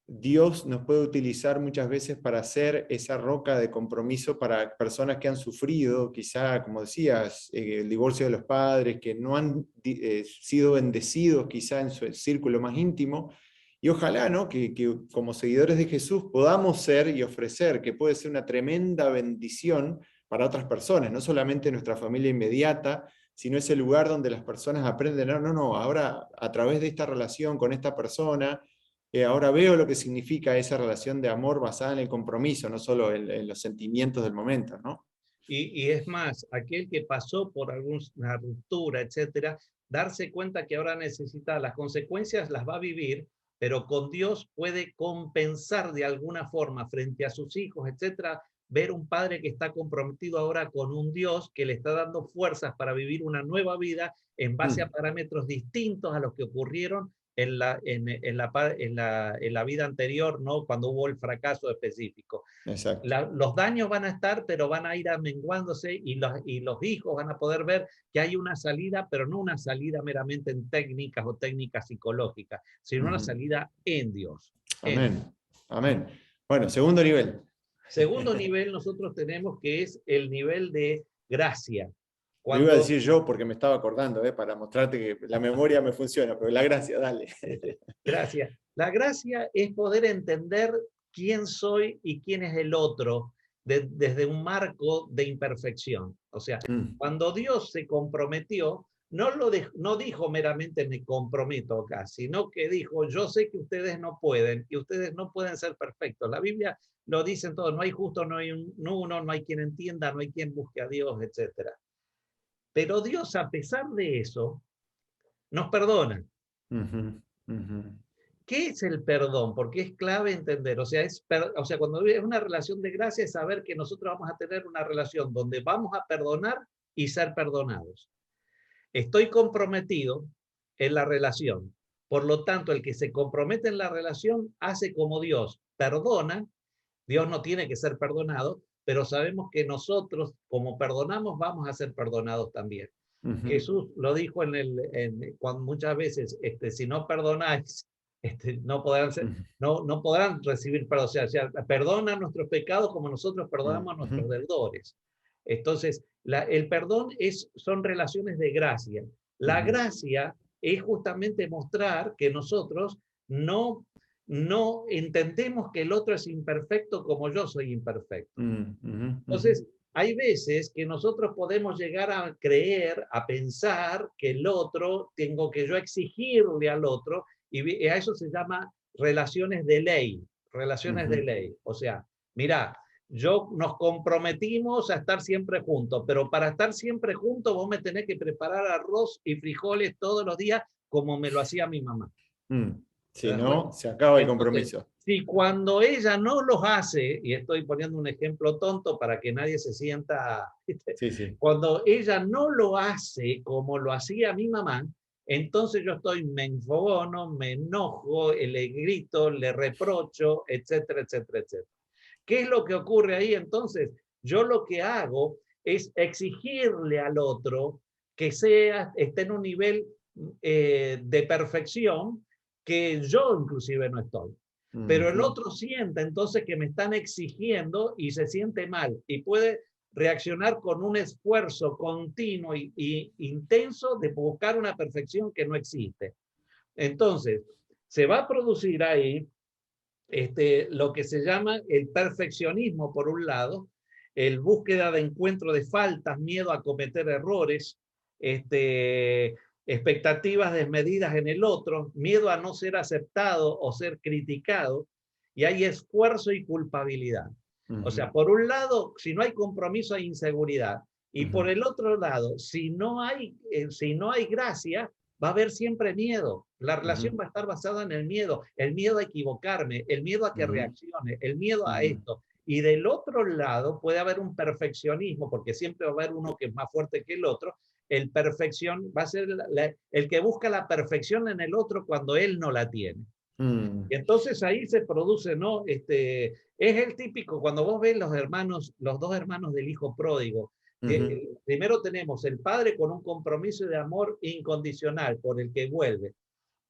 A: Dios nos puede utilizar muchas veces para ser esa roca de compromiso para personas que han sufrido, quizá, como decías, el divorcio de los padres, que no han sido bendecidos quizá en su círculo más íntimo, y ojalá, ¿no?, que como seguidores de Jesús podamos ser y ofrecer, que puede ser una tremenda bendición para otras personas, no solamente nuestra familia inmediata, sino ese lugar donde las personas aprenden, no, ahora a través de esta relación con esta persona, ahora veo lo que significa esa relación de amor basada en el compromiso, no solo en los sentimientos del momento, ¿no?
B: Y es más, aquel que pasó por alguna ruptura, etcétera, darse cuenta que ahora necesita las consecuencias, las va a vivir, pero con Dios puede compensar de alguna forma frente a sus hijos, etcétera, ver un padre que está comprometido ahora con un Dios que le está dando fuerzas para vivir una nueva vida en base a parámetros distintos a los que ocurrieron en la vida anterior, ¿no? Cuando hubo el fracaso específico.
A: Exacto.
B: Los daños van a estar, pero van a ir amenguándose y los hijos van a poder ver que hay una salida, pero no una salida meramente en técnicas o técnicas psicológicas, sino una salida en Dios.
A: Amén. Amén. Bueno, segundo nivel.
B: Segundo nivel nosotros tenemos que es el nivel de gracia.
A: Lo iba a decir yo porque me estaba acordando, para mostrarte que la memoria me funciona, pero la gracia, dale.
B: Gracias. La gracia es poder entender quién soy y quién es el otro desde un marco de imperfección. O sea, cuando Dios se comprometió, no dijo meramente me comprometo acá, sino que dijo, yo sé que ustedes no pueden y ustedes no pueden ser perfectos. La Biblia lo dice en todo, no hay justo, no hay uno, no hay quien entienda, no hay quien busque a Dios, etc. Pero Dios, a pesar de eso, nos perdona. ¿Qué es el perdón? Porque es clave entender, o sea, cuando es una relación de gracia es saber que nosotros vamos a tener una relación donde vamos a perdonar y ser perdonados. Estoy comprometido en la relación. Por lo tanto, el que se compromete en la relación hace como Dios, perdona. Dios no tiene que ser perdonado, pero sabemos que nosotros, como perdonamos, vamos a ser perdonados también. Jesús lo dijo cuando muchas veces, si no perdonáis, no podrán recibir perdón. O sea, perdona nuestros pecados como nosotros perdonamos a nuestros deudores. Entonces, el perdón son relaciones de gracia. La gracia es justamente mostrar que nosotros no entendemos que el otro es imperfecto como yo soy imperfecto. Entonces, hay veces que nosotros podemos llegar a creer, a pensar que el otro, tengo que yo exigirle al otro, y a eso se llama relaciones de ley, de ley. O sea, mira, nos comprometimos a estar siempre juntos, pero para estar siempre juntos vos me tenés que preparar arroz y frijoles todos los días como me lo hacía mi mamá.
A: Si no, se acaba el compromiso.
B: Si cuando ella no los hace, y estoy poniendo un ejemplo tonto para que nadie se sienta,
A: sí.
B: Cuando ella no lo hace como lo hacía mi mamá, entonces yo me enfogono, me enojo, le grito, le reprocho, etcétera, etcétera, etcétera. ¿Qué es lo que ocurre ahí? Entonces, yo lo que hago es exigirle al otro que esté en un nivel de perfección que yo inclusive no estoy. Pero el otro siente entonces que me están exigiendo y se siente mal y puede reaccionar con un esfuerzo continuo y intenso de buscar una perfección que no existe. Entonces, se va a producir ahí lo que se llama el perfeccionismo, por un lado, el búsqueda de encuentro de faltas, miedo a cometer errores, expectativas desmedidas en el otro, miedo a no ser aceptado o ser criticado, y hay esfuerzo y culpabilidad. O sea, por un lado, si no hay compromiso, hay inseguridad. Y por el otro lado, si no hay gracia, va a haber siempre miedo. La relación va a estar basada en el miedo a equivocarme, el miedo a que reaccione, el miedo a esto. Y del otro lado puede haber un perfeccionismo, porque siempre va a haber uno que es más fuerte que el otro. El perfección va a ser el que busca la perfección en el otro cuando él no la tiene. Y entonces ahí se produce, ¿no? Es el típico, cuando vos ves los dos hermanos del hijo pródigo, que primero tenemos el padre con un compromiso de amor incondicional por el que vuelve,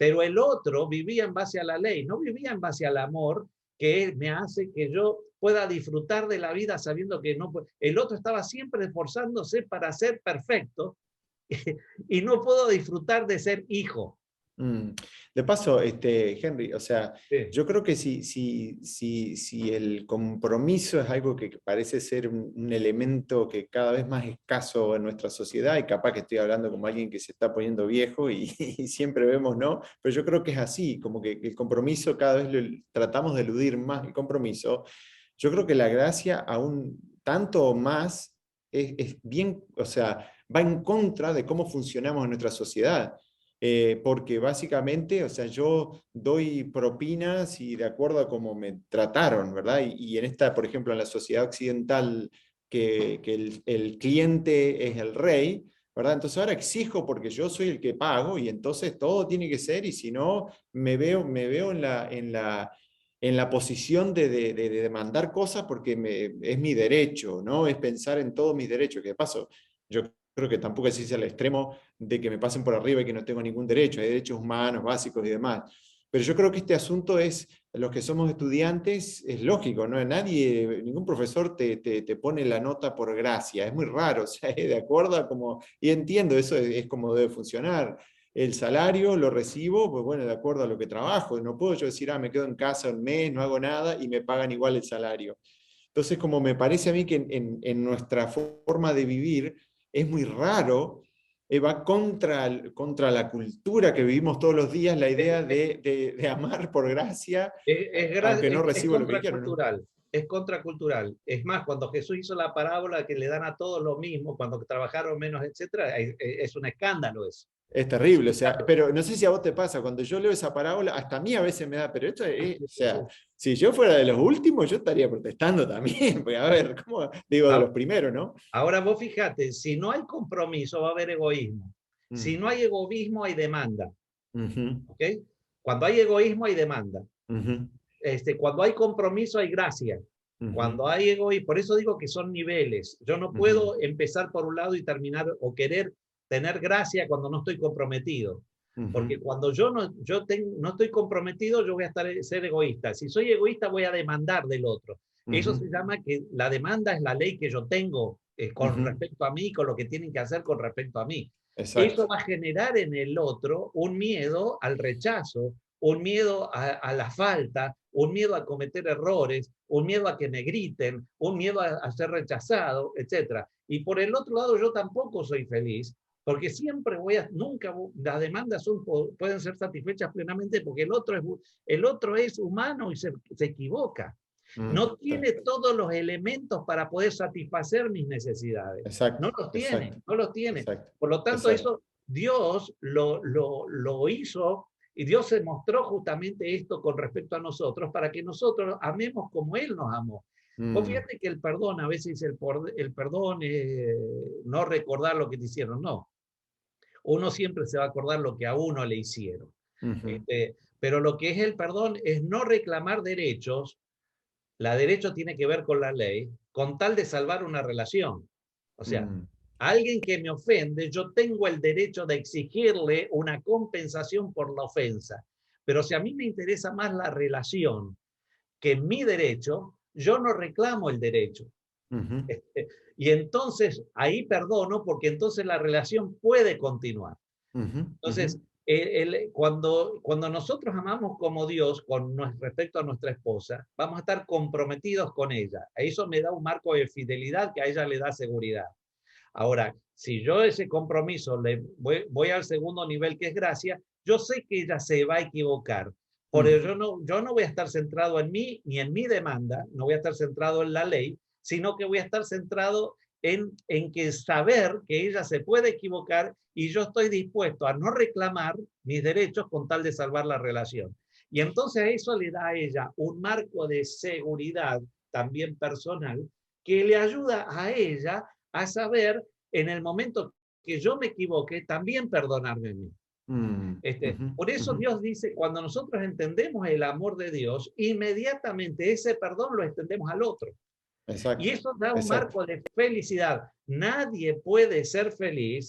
B: Pero el otro vivía en base a la ley, no vivía en base al amor que me hace que yo pueda disfrutar de la vida sabiendo que no puedo. El otro estaba siempre esforzándose para ser perfecto y no puedo disfrutar de ser hijo.
A: De paso, Henry, o sea,
B: Sí.
A: yo creo que si el compromiso es algo que parece ser un elemento que cada vez más escaso en nuestra sociedad, y capaz que estoy hablando como alguien que se está poniendo viejo y siempre vemos, ¿no? Pero yo creo que es así, como que el compromiso cada vez tratamos de eludir más el compromiso. Yo creo que la gracia aún tanto más es bien, o sea, va en contra de cómo funcionamos en nuestra sociedad. Porque básicamente, o sea, yo doy propinas y de acuerdo a cómo me trataron, ¿verdad? Y en esta, por ejemplo, en la sociedad occidental, que el cliente es el rey, ¿verdad? Entonces ahora exijo porque yo soy el que pago y entonces todo tiene que ser, y si no, me veo en la posición de demandar cosas porque es mi derecho, ¿no? Es pensar en todos mis derechos, que de paso, yo creo que tampoco es irse al extremo de que me pasen por arriba y que no tengo ningún derecho, hay derechos humanos básicos y demás. Pero yo creo que este asunto es, los que somos estudiantes, es lógico, ¿no? Nadie, ningún profesor te pone la nota por gracia, es muy raro, o sea, es de acuerdo a como, y entiendo, eso es como debe funcionar. El salario lo recibo, pues bueno, de acuerdo a lo que trabajo, no puedo yo decir, me quedo en casa un mes, no hago nada y me pagan igual el salario. Entonces, como me parece a mí que en nuestra forma de vivir es muy raro, va contra la cultura que vivimos todos los días, la idea de amar por gracia, aunque no
B: Es
A: recibo lo que quiero, ¿no?
B: contracultural, es contracultural. Es más, cuando Jesús hizo la parábola que le dan a todos lo mismo, cuando trabajaron menos, etcétera, es un escándalo eso.
A: Es
B: Es un
A: terrible, o sea,
B: escándalo.
A: pero no sé si a vos te pasa, cuando yo leo esa parábola, hasta a mí a veces me da, pero esto es, o
B: Sí, sí.
A: sea, si yo fuera de los últimos, yo estaría protestando también, porque a ver, ¿cómo? Digo, de los primeros, ¿no?
B: Ahora vos fíjate, si no hay compromiso va a haber egoísmo. Si
A: Mm.
B: no hay egoísmo hay demanda.
A: Ujú,
B: ¿Ok? Cuando hay egoísmo hay demanda.
A: ujú,
B: Cuando hay compromiso hay gracia.
A: ujú,
B: Cuando hay egoísmo, por eso digo que son niveles. Yo no
A: ujú,
B: puedo empezar por un lado y terminar o querer tener gracia cuando no estoy comprometido. Porque
A: ujú,
B: cuando no estoy comprometido, yo voy a ser egoísta. Si soy egoísta, voy a demandar del otro. Eso
A: ujú,
B: se llama que la demanda es la ley que yo tengo con
A: ujú.
B: respecto a mí, con lo que tienen que hacer con respecto a mí.
A: Exacto.
B: Eso va a generar en el otro un miedo al rechazo, un miedo a la falta, un miedo a cometer errores, un miedo a que me griten, un miedo a ser rechazado, etc. Y por el otro lado, yo tampoco soy feliz, porque siempre nunca, las demandas pueden ser satisfechas plenamente porque el otro es humano y se equivoca. No tiene todos los elementos para poder satisfacer mis necesidades.
A: Exacto,
B: No los tiene,
A: exacto,
B: no los tiene.
A: exacto,
B: Por lo tanto,
A: exacto.
B: eso Dios lo hizo y Dios se mostró justamente esto con respecto a nosotros para que nosotros amemos como Él nos amó. Vos
A: Mm,
B: fíjate que el perdón, a veces el perdón es no recordar lo que te hicieron, no. Uno siempre se va a acordar lo que a uno le hicieron.
A: ujú,
B: Pero lo que es el perdón es no reclamar derechos. La derecho tiene que ver con la ley, con tal de salvar una relación. O sea,
A: mm,
B: a alguien que me ofende, yo tengo el derecho de exigirle una compensación por la ofensa. Pero si a mí me interesa más la relación que mi derecho, yo no reclamo el derecho.
A: ujú,
B: Y entonces ahí perdono porque entonces la relación puede continuar.
A: ujú, ujú,
B: Entonces, cuando nosotros amamos como Dios con respecto a nuestra esposa, vamos a estar comprometidos con ella. Eso me da un marco de fidelidad que a ella le da seguridad. Ahora, si yo ese compromiso voy al segundo nivel, que es gracia, yo sé que ella se va a equivocar. Por
A: mm,
B: eso yo no voy a estar centrado en mí ni en mi demanda, no voy a estar centrado en la ley, sino que voy a estar centrado en que saber que ella se puede equivocar y yo estoy dispuesto a no reclamar mis derechos con tal de salvar la relación. Y entonces eso le da a ella un marco de seguridad también personal que le ayuda a ella a saber en el momento que yo me equivoque, también perdonarme a mí.
A: mm, ujú,
B: Por eso
A: ujú.
B: Dios dice, cuando nosotros entendemos el amor de Dios, inmediatamente ese perdón lo extendemos al otro. Y
A: Exacto,
B: eso da un
A: exacto.
B: marco de felicidad. Nadie puede ser feliz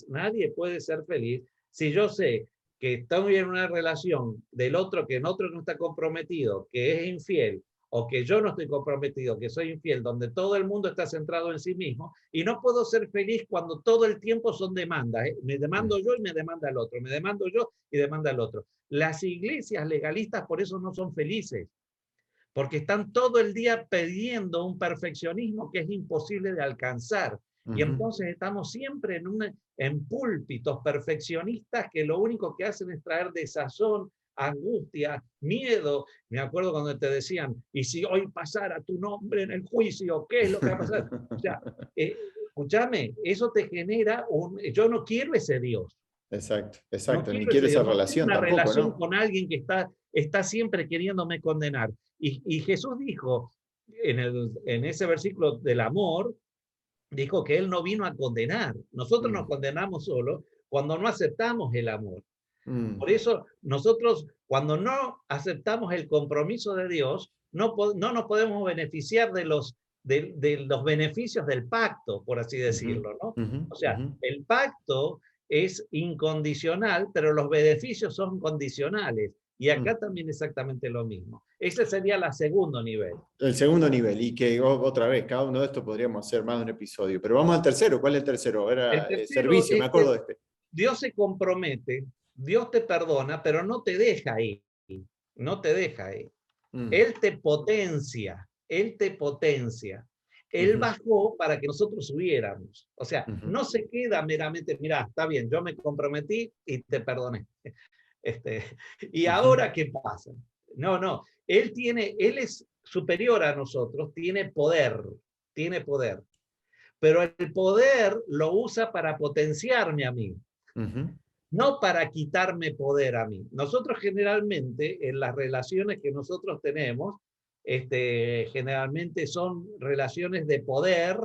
B: si yo sé que estoy en una relación del otro, que en otro no está comprometido, que es infiel, o que yo no estoy comprometido, que soy infiel, donde todo el mundo está centrado en sí mismo, y no puedo ser feliz cuando todo el tiempo son demandas. Me demando yo y me demanda el otro, me demando yo y demanda el otro. Las iglesias legalistas por eso no son felices, porque están todo el día pidiendo un perfeccionismo que es imposible de alcanzar. Y entonces estamos siempre en púlpitos perfeccionistas que lo único que hacen es traer desazón, angustia, miedo. Me acuerdo cuando te decían, y si hoy pasara tu nombre en el juicio, ¿qué es lo que va a pasar? O sea, escúchame, eso te genera yo no quiero ese Dios.
A: Exacto,
B: No
A: exacto. Ni
B: quiero
A: quiero
B: ese
A: esa
B: Dios, no quiero
A: relación
B: una
A: tampoco,
B: relación
A: ¿no?
B: con alguien que está siempre queriéndome condenar. Y Jesús dijo, en ese versículo del amor, dijo que Él no vino a condenar. Nosotros nos condenamos solo cuando no aceptamos el amor. Por eso nosotros, cuando no aceptamos el compromiso de Dios, no nos podemos beneficiar de los beneficios del pacto, por así decirlo, ¿no? O sea, el pacto es incondicional, pero los beneficios son condicionales. Y acá también exactamente lo mismo. Ese sería el segundo nivel.
A: El segundo nivel, y que otra vez, cada uno de estos podríamos hacer más de un episodio. Pero vamos al tercero. ¿Cuál es el tercero?
B: El
A: Era
B: tercero
A: servicio, me
B: es
A: acuerdo
B: que
A: de este.
B: Dios se compromete, Dios te perdona, pero no te deja ahí. No te deja ahí. Él te potencia, Él te potencia. Él bajó para que nosotros subiéramos. O sea, no se queda meramente, mira, está bien, yo me comprometí y te perdoné. ¿Y ahora qué pasa? No, Él es superior a nosotros, tiene poder. Pero el poder lo usa para potenciarme a mí, no para quitarme poder a mí. Nosotros generalmente, en las relaciones que nosotros tenemos, generalmente son relaciones de poder,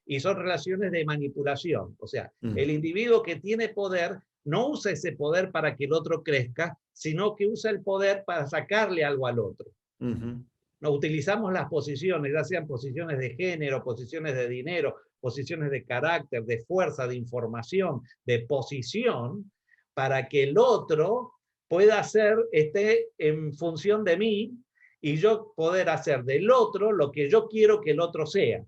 B: y son relaciones de manipulación. O sea, el individuo que tiene poder no usa ese poder para que el otro crezca, sino que usa el poder para sacarle algo al otro. No utilizamos las posiciones, ya sean posiciones de género, posiciones de dinero, posiciones de carácter, de fuerza, de información, de posición, para que el otro pueda esté en función de mí y yo poder hacer del otro lo que yo quiero que el otro sea.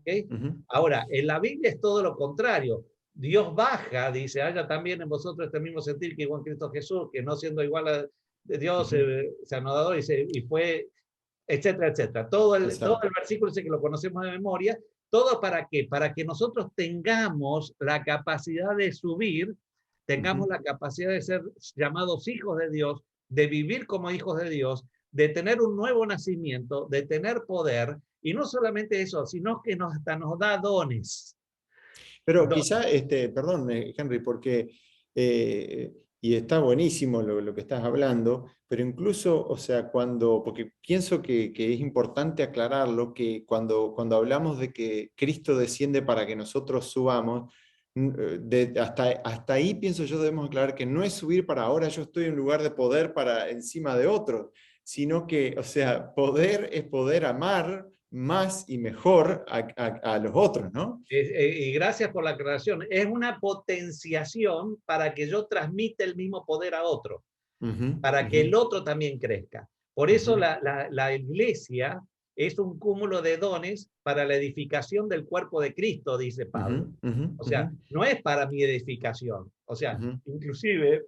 B: ¿Okay? Ahora, en la Biblia es todo lo contrario. Dios baja, dice, haya también en vosotros este mismo sentir que igual Cristo Jesús, que no siendo igual a Dios, se anodó y fue, etcétera, etcétera. Todo el versículo ese que lo conocemos de memoria, todo ¿para qué? Para que nosotros tengamos la capacidad de subir, tengamos la capacidad de ser llamados hijos de Dios, de vivir como hijos de Dios, de tener un nuevo nacimiento, de tener poder, y no solamente eso, sino que hasta nos da dones.
A: Pero quizá, perdón, Henry, porque, y está buenísimo lo que estás hablando, pero incluso, o sea, porque pienso que es importante aclararlo, que cuando hablamos de que Cristo desciende para que nosotros subamos, hasta ahí pienso yo debemos aclarar que no es subir para ahora yo estoy en lugar de poder para encima de otros, sino que, o sea, poder es poder amar más y mejor a los otros, ¿no?
B: Y gracias por la aclaración. Es una potenciación para que yo transmita el mismo poder a otro, para que el otro también crezca. Por eso la iglesia es un cúmulo de dones para la edificación del cuerpo de Cristo, dice Pablo. O sea, no es para mi edificación. O sea, inclusive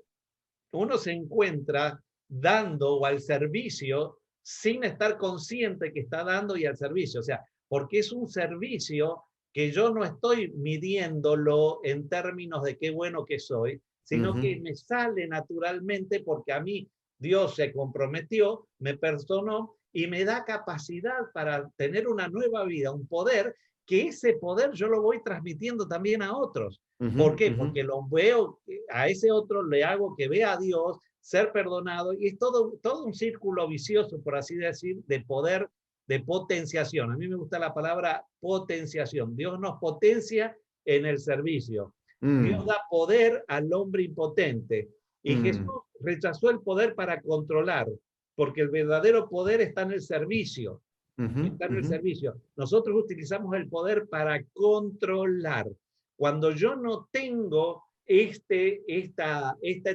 B: uno se encuentra dando o al servicio sin estar consciente que está dando y al servicio. O sea, porque es un servicio que yo no estoy midiéndolo en términos de qué bueno que soy, sino que me sale naturalmente porque a mí Dios se comprometió, me perdonó y me da capacidad para tener una nueva vida, un poder, que ese poder yo lo voy transmitiendo también a otros. ¿Por qué? Porque lo veo, a ese otro le hago que vea a Dios, ser perdonado, y es todo un círculo vicioso, por así decir, de poder, de potenciación. A mí me gusta la palabra potenciación. Dios nos potencia en el servicio. Dios da poder al hombre impotente. Y Jesús rechazó el poder para controlar, porque el verdadero poder está en el servicio. Está en el servicio. Nosotros utilizamos el poder para controlar. Cuando yo no tengo este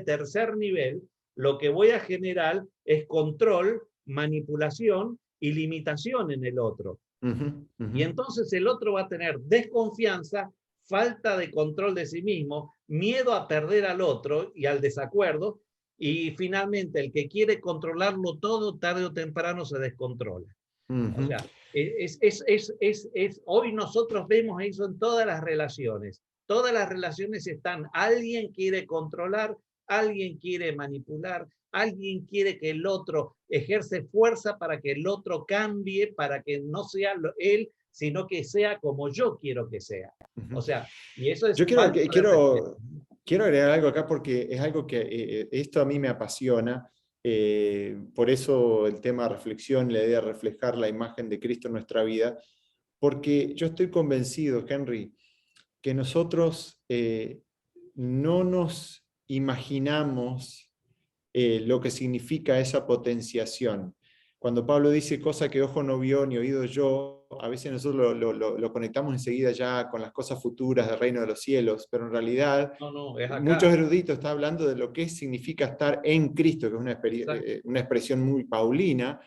B: tercer nivel, lo que voy a generar es control, manipulación y limitación en el otro. Y entonces el otro va a tener desconfianza, falta de control de sí mismo, miedo a perder al otro y al desacuerdo, y finalmente el que quiere controlarlo todo, tarde o temprano se descontrola. O sea, hoy nosotros vemos eso en todas las relaciones. Todas las relaciones están, alguien quiere controlar, alguien quiere manipular, alguien quiere que el otro ejerce fuerza para que el otro cambie, para que no sea él, sino que sea como yo quiero que sea. O sea, y eso es...
A: Yo quiero agregar algo acá porque es algo que esto a mí me apasiona. Por eso el tema de reflexión, la idea de reflejar la imagen de Cristo en nuestra vida, porque yo estoy convencido, Henry, que nosotros no nos imaginamos lo que significa esa potenciación. Cuando Pablo dice cosa que ojo no vio ni oído yo, a veces nosotros lo conectamos enseguida ya con las cosas futuras del reino de los cielos, pero en realidad muchos eruditos están hablando de lo que significa estar en Cristo, que es una expresión muy paulina.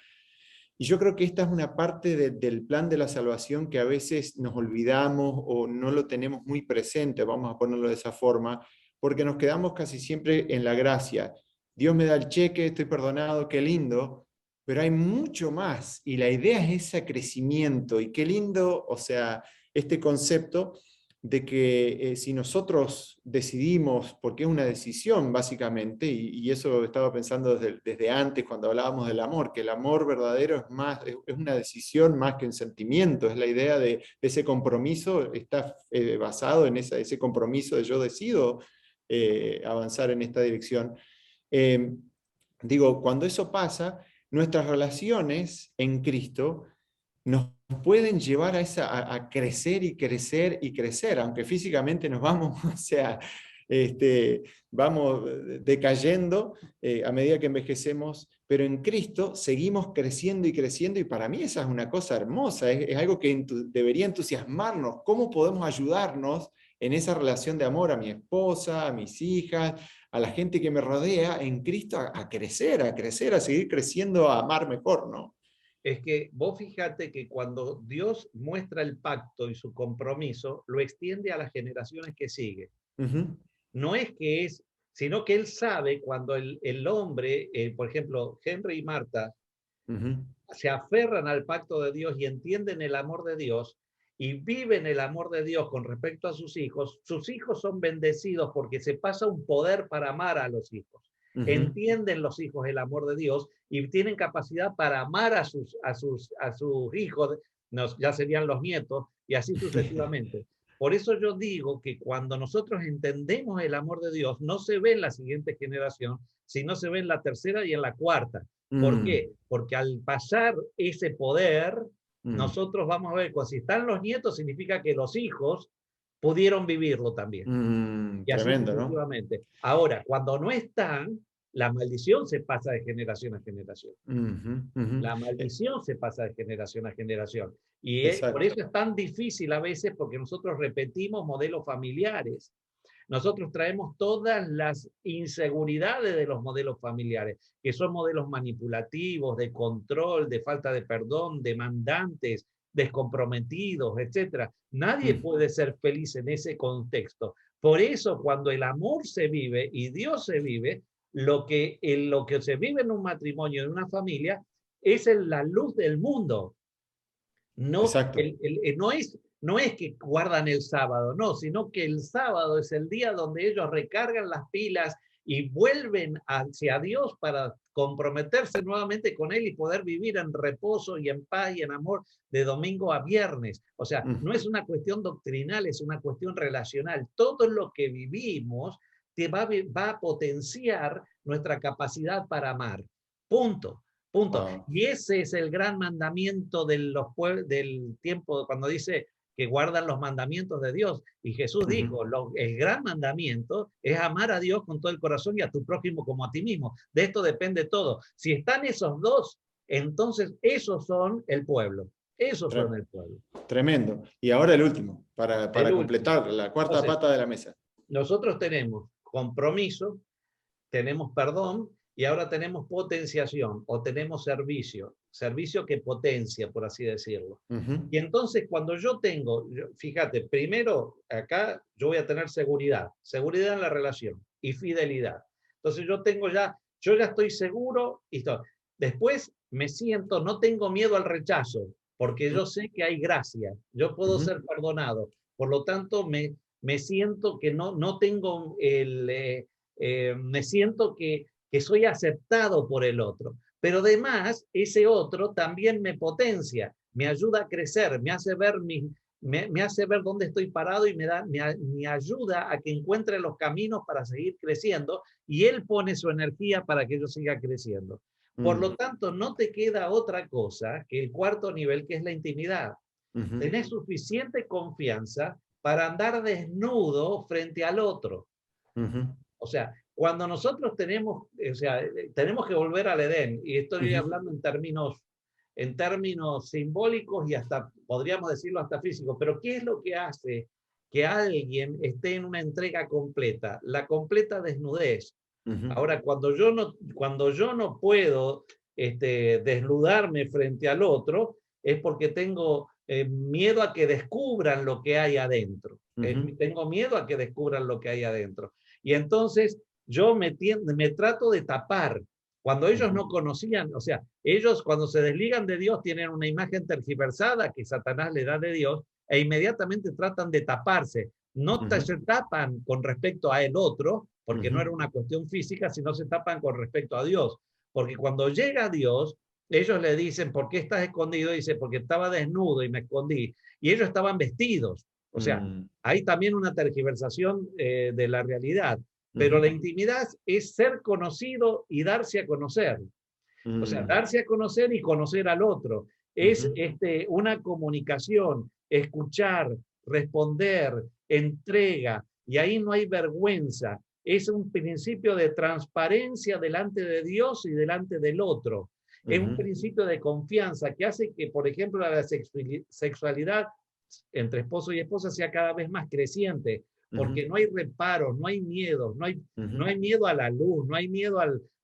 A: Y yo creo que esta es una parte del plan de la salvación que a veces nos olvidamos o no lo tenemos muy presente, vamos a ponerlo de esa forma, porque nos quedamos casi siempre en la gracia. Dios me da el cheque, estoy perdonado, qué lindo, pero hay mucho más y la idea es ese crecimiento y qué lindo, o sea, este concepto de que si nosotros decidimos, porque es una decisión básicamente, y eso estaba pensando desde antes cuando hablábamos del amor, que el amor verdadero es una decisión más que un sentimiento, es la idea de ese compromiso, está basado en ese compromiso de yo decido avanzar en esta dirección. Digo, cuando eso pasa, nuestras relaciones en Cristo nos pueden llevar a crecer y crecer y crecer, aunque físicamente nos vamos, o sea, vamos decayendo a medida que envejecemos, pero en Cristo seguimos creciendo y creciendo, y para mí esa es una cosa hermosa, es algo que debería entusiasmarnos. ¿Cómo podemos ayudarnos en esa relación de amor a mi esposa, a mis hijas, a la gente que me rodea en Cristo, a crecer, a seguir creciendo, a amar mejor, ¿no?
B: Es que vos fíjate que cuando Dios muestra el pacto y su compromiso, lo extiende a las generaciones que siguen. No es que es, sino que Él sabe cuando el hombre, por ejemplo, Henry y Marta, se aferran al pacto de Dios y entienden el amor de Dios y viven el amor de Dios con respecto a sus hijos son bendecidos porque se pasa un poder para amar a los hijos. Entienden los hijos el amor de Dios y tienen capacidad para amar a sus hijos, ya serían los nietos, y así sucesivamente. Por eso yo digo que cuando nosotros entendemos el amor de Dios, no se ve en la siguiente generación, sino se ve en la tercera y en la cuarta. ¿Por qué? Porque al pasar ese poder, nosotros vamos a ver, si están los nietos, significa que los hijos pudieron vivirlo también. Y así
A: Tremendo,
B: sucesivamente. ¿No? Ahora, cuando no están, la maldición se pasa de generación a generación. La maldición se pasa de generación a generación. Y por eso es tan difícil a veces, porque nosotros repetimos modelos familiares. Nosotros traemos todas las inseguridades de los modelos familiares, que son modelos manipulativos, de control, de falta de perdón, demandantes, descomprometidos, etc. Nadie puede ser feliz en ese contexto. Por eso, cuando el amor se vive y Dios se vive, lo que se vive en un matrimonio, en una familia, es la luz del mundo. No, no es que guardan el sábado, no, sino que el sábado es el día donde ellos recargan las pilas y vuelven hacia Dios para comprometerse nuevamente con Él y poder vivir en reposo y en paz y en amor de domingo a viernes. O sea, no es una cuestión doctrinal, es una cuestión relacional. Todo lo que vivimos va a potenciar nuestra capacidad para amar. Punto. Wow. Y ese es el gran mandamiento del tiempo, cuando dice que guardan los mandamientos de Dios. Y Jesús dijo, el gran mandamiento es amar a Dios con todo el corazón y a tu prójimo como a ti mismo. De esto depende todo. Si están esos dos, entonces esos son el pueblo. Esos son el pueblo.
A: Tremendo. Y ahora el último, para completar la cuarta pata de la mesa.
B: nosotros tenemos compromiso, tenemos perdón y ahora tenemos potenciación o tenemos servicio, servicio que potencia, por así decirlo. Y entonces cuando fíjate, primero acá yo voy a tener seguridad en la relación y fidelidad. Entonces yo ya estoy seguro y todo. Después me siento, no tengo miedo al rechazo, porque yo sé que hay gracia, yo puedo ser perdonado. Por lo tanto, me siento que no tengo me siento que soy aceptado por el otro. Pero además, ese otro también me potencia, me ayuda a crecer, me hace ver me hace ver dónde estoy parado y me ayuda a que encuentre los caminos para seguir creciendo y él pone su energía para que yo siga creciendo. Por lo tanto, no te queda otra cosa que el cuarto nivel, que es la intimidad. Tenés suficiente confianza para andar desnudo frente al otro. O sea, cuando nosotros tenemos que volver al Edén, y estoy hablando en términos simbólicos y hasta, podríamos decirlo, hasta físicos, pero ¿qué es lo que hace que alguien esté en una entrega completa? La completa desnudez. Ahora, cuando yo no puedo desnudarme frente al otro, es porque tengo miedo a que descubran lo que hay adentro. Tengo miedo a que descubran lo que hay adentro. Y entonces yo me trato de tapar. Cuando ellos no conocían, o sea, ellos cuando se desligan de Dios tienen una imagen tergiversada que Satanás le da de Dios e inmediatamente tratan de taparse. No se tapan con respecto a el otro, porque no era una cuestión física, sino se tapan con respecto a Dios. Porque cuando llega Dios, ellos le dicen, ¿por qué estás escondido? Dice, porque estaba desnudo y me escondí. Y ellos estaban vestidos. O sea, hay también una tergiversación de la realidad. Pero la intimidad es ser conocido y darse a conocer. O sea, darse a conocer y conocer al otro. Es una comunicación, escuchar, responder, entrega. Y ahí no hay vergüenza. Es un principio de transparencia delante de Dios y delante del otro. Es un principio de confianza que hace que, por ejemplo, la sexualidad entre esposo y esposa sea cada vez más creciente, porque no hay reparos, no hay miedo, no hay miedo a la luz, no hay miedo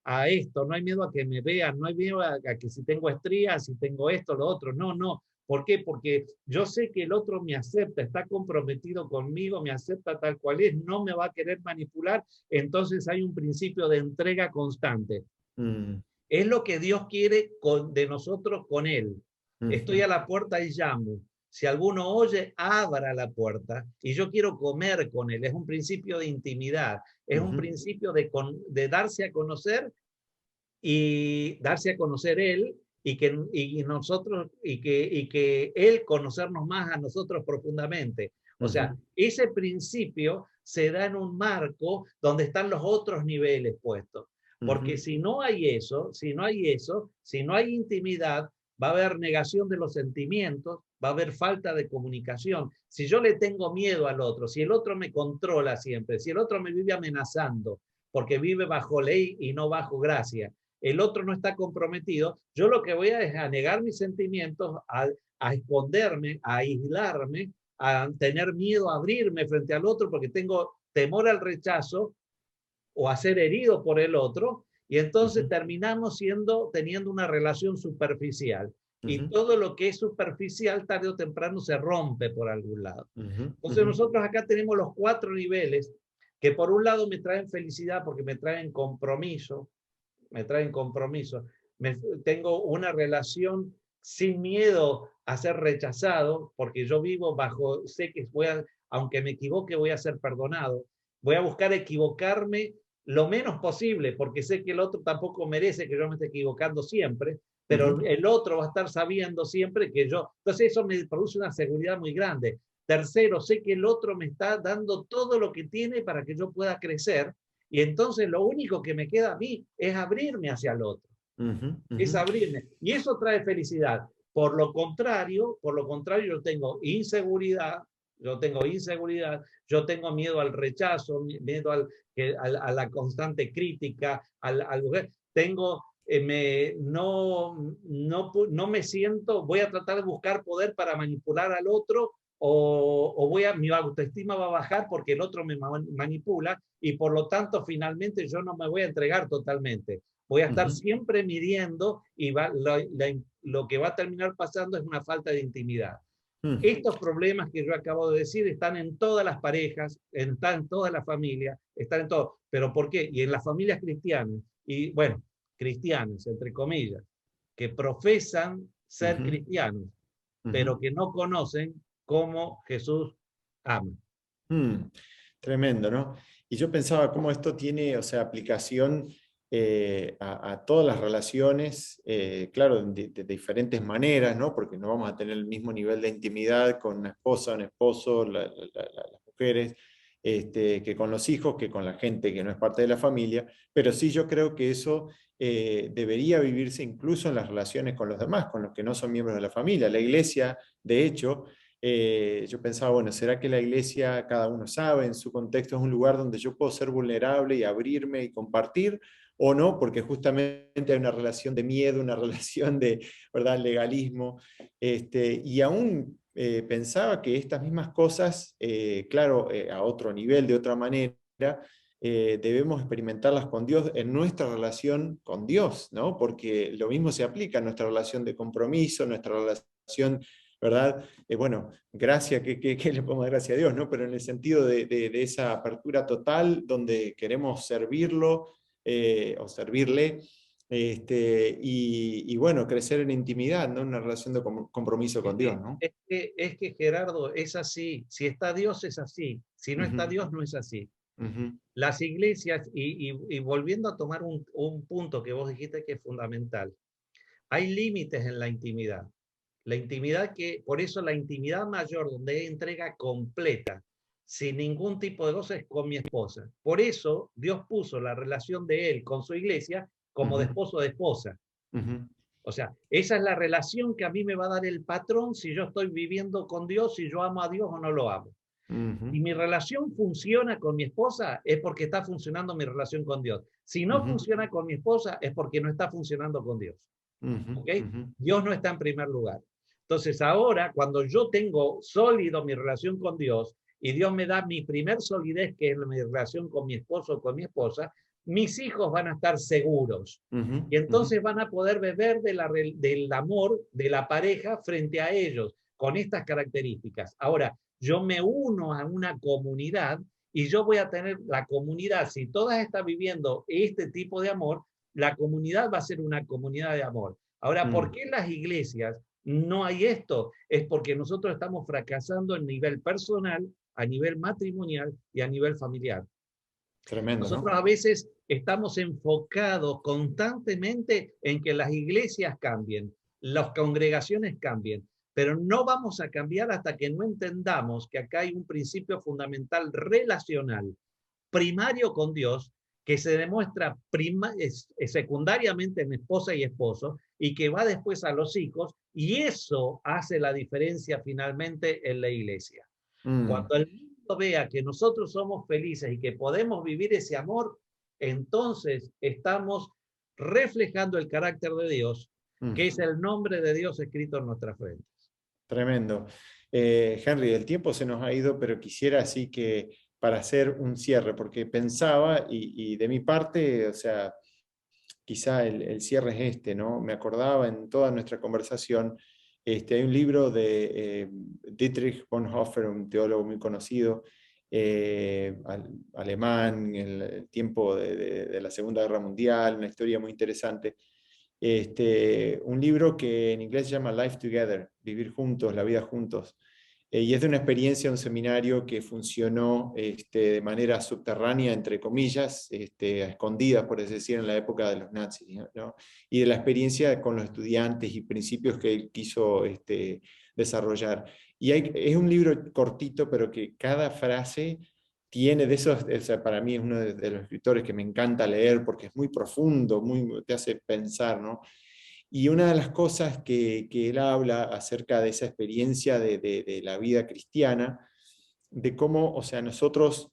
B: a esto, no hay miedo a que me vean, no hay miedo a que si tengo estrías, si tengo esto, lo otro, no. ¿Por qué? Porque yo sé que el otro me acepta, está comprometido conmigo, me acepta tal cual es, no me va a querer manipular, entonces hay un principio de entrega constante. Es lo que Dios quiere de nosotros con Él. Estoy a la puerta y llamo. Si alguno oye, abra la puerta y yo quiero comer con Él. Es un principio de intimidad, es un principio de darse a conocer y darse a conocer Él y nosotros y que Él conocernos más a nosotros profundamente. O sea, ese principio se da en un marco donde están los otros niveles puestos. Porque si no hay eso, si no hay intimidad, va a haber negación de los sentimientos, va a haber falta de comunicación. Si yo le tengo miedo al otro, si el otro me controla siempre, si el otro me vive amenazando porque vive bajo ley y no bajo gracia, el otro no está comprometido, yo lo que voy a es a negar mis sentimientos, a esconderme, a aislarme, a tener miedo a abrirme frente al otro porque tengo temor al rechazo o a ser herido por el otro, y entonces terminamos teniendo una relación superficial. Y todo lo que es superficial, tarde o temprano, se rompe por algún lado. Entonces nosotros acá tenemos los 4 niveles que por un lado me traen felicidad porque me traen compromiso, tengo una relación sin miedo a ser rechazado, porque yo vivo sé que aunque me equivoque, voy a ser perdonado. Voy a buscar equivocarme lo menos posible, porque sé que el otro tampoco merece que yo me esté equivocando siempre, pero el otro va a estar sabiendo siempre que yo... Entonces eso me produce una seguridad muy grande. Tercero, sé que el otro me está dando todo lo que tiene para que yo pueda crecer, y entonces lo único que me queda a mí es abrirme hacia el otro. Es abrirme. Y eso trae felicidad. Por lo contrario, yo tengo inseguridad, yo tengo miedo al rechazo, miedo a la constante crítica, no me siento, voy a tratar de buscar poder para manipular al otro mi autoestima va a bajar porque el otro me manipula y por lo tanto finalmente yo no me voy a entregar totalmente. Voy a estar siempre midiendo y lo que va a terminar pasando es una falta de intimidad. Estos problemas que yo acabo de decir están en todas las parejas, están en todas las familias, están en todo. ¿Pero por qué? Y en las familias cristianas, y bueno, cristianos, entre comillas, que profesan ser cristianos, pero que no conocen cómo Jesús ama.
A: Tremendo, ¿no? Y yo pensaba cómo esto tiene, o sea, aplicación a todas las relaciones, claro, de diferentes maneras, ¿no? Porque no vamos a tener el mismo nivel de intimidad con una esposa, un esposo, las mujeres, que con los hijos, que con la gente que no es parte de la familia, pero sí yo creo que eso debería vivirse incluso en las relaciones con los demás, con los que no son miembros de la familia. La iglesia, de hecho, yo pensaba, bueno, ¿será que la iglesia, cada uno sabe, en su contexto es un lugar donde yo puedo ser vulnerable y abrirme y compartir? ¿O no? Porque justamente hay una relación de miedo, una relación de, ¿verdad?, legalismo. Y aún pensaba que estas mismas cosas, claro, a otro nivel, de otra manera, debemos experimentarlas con Dios en nuestra relación con Dios, ¿no? Porque lo mismo se aplica en nuestra relación de compromiso, nuestra relación, ¿verdad? Bueno, gracias, ¿qué le podemos dar gracias a Dios, ¿no? Pero en el sentido de esa apertura total donde queremos servirlo o servirle, y bueno, crecer en intimidad, ¿no? Una relación de compromiso con Dios, ¿no?
B: Es que Gerardo, es así. Si está Dios, es así. Si no está Dios, no es así. Las iglesias, y volviendo a tomar un punto que vos dijiste que es fundamental, hay límites en la intimidad. La intimidad por eso la intimidad mayor, donde hay entrega completa, sin ningún tipo de cosa, es con mi esposa. Por eso Dios puso la relación de él con su iglesia como de esposo de esposa. O sea, esa es la relación que a mí me va a dar el patrón si yo estoy viviendo con Dios, si yo amo a Dios o no lo amo. Si mi relación funciona con mi esposa, es porque está funcionando mi relación con Dios. Si no funciona con mi esposa, es porque no está funcionando con Dios. ¿Okay? Dios no está en primer lugar. Entonces ahora, cuando yo tengo sólido mi relación con Dios, y Dios me da mi primer solidez, que es mi relación con mi esposo o con mi esposa, mis hijos van a estar seguros. Y entonces van a poder beber del amor de la pareja frente a ellos, con estas características. Ahora, yo me uno a una comunidad y yo voy a tener la comunidad, si todas están viviendo este tipo de amor, la comunidad va a ser una comunidad de amor. Ahora, ¿por qué en las iglesias no hay esto? Es porque nosotros estamos fracasando a nivel personal, a nivel matrimonial y a nivel familiar.
A: Tremendo,
B: Nosotros
A: ¿no?
B: a veces estamos enfocados constantemente en que las iglesias cambien, las congregaciones cambien, pero no vamos a cambiar hasta que no entendamos que acá hay un principio fundamental relacional, primario con Dios, que se demuestra secundariamente en esposa y esposo, y que va después a los hijos, y eso hace la diferencia finalmente en la iglesia. Cuando el mundo vea que nosotros somos felices y que podemos vivir ese amor, entonces estamos reflejando el carácter de Dios, que es el nombre de Dios escrito en nuestras frentes.
A: Tremendo. Henry, el tiempo se nos ha ido, pero quisiera así que para hacer un cierre, porque pensaba, y de mi parte, o sea, quizá el cierre es este, ¿no? Me acordaba en toda nuestra conversación, hay un libro de Dietrich Bonhoeffer, un teólogo muy conocido, alemán, en el tiempo de la Segunda Guerra Mundial, una historia muy interesante. Un libro que en inglés se llama Life Together, Vivir Juntos, la vida juntos. Y es de una experiencia, un seminario que funcionó de manera subterránea, entre comillas, a escondidas, por así decir, en la época de los nazis, ¿no? Y de la experiencia con los estudiantes y principios que él quiso desarrollar. Y es un libro cortito, pero que cada frase tiene de esos, o sea, para mí es uno de los escritores que me encanta leer porque es muy profundo, te hace pensar, ¿no? Y una de las cosas que él habla acerca de esa experiencia de la vida cristiana, de cómo, o sea, nosotros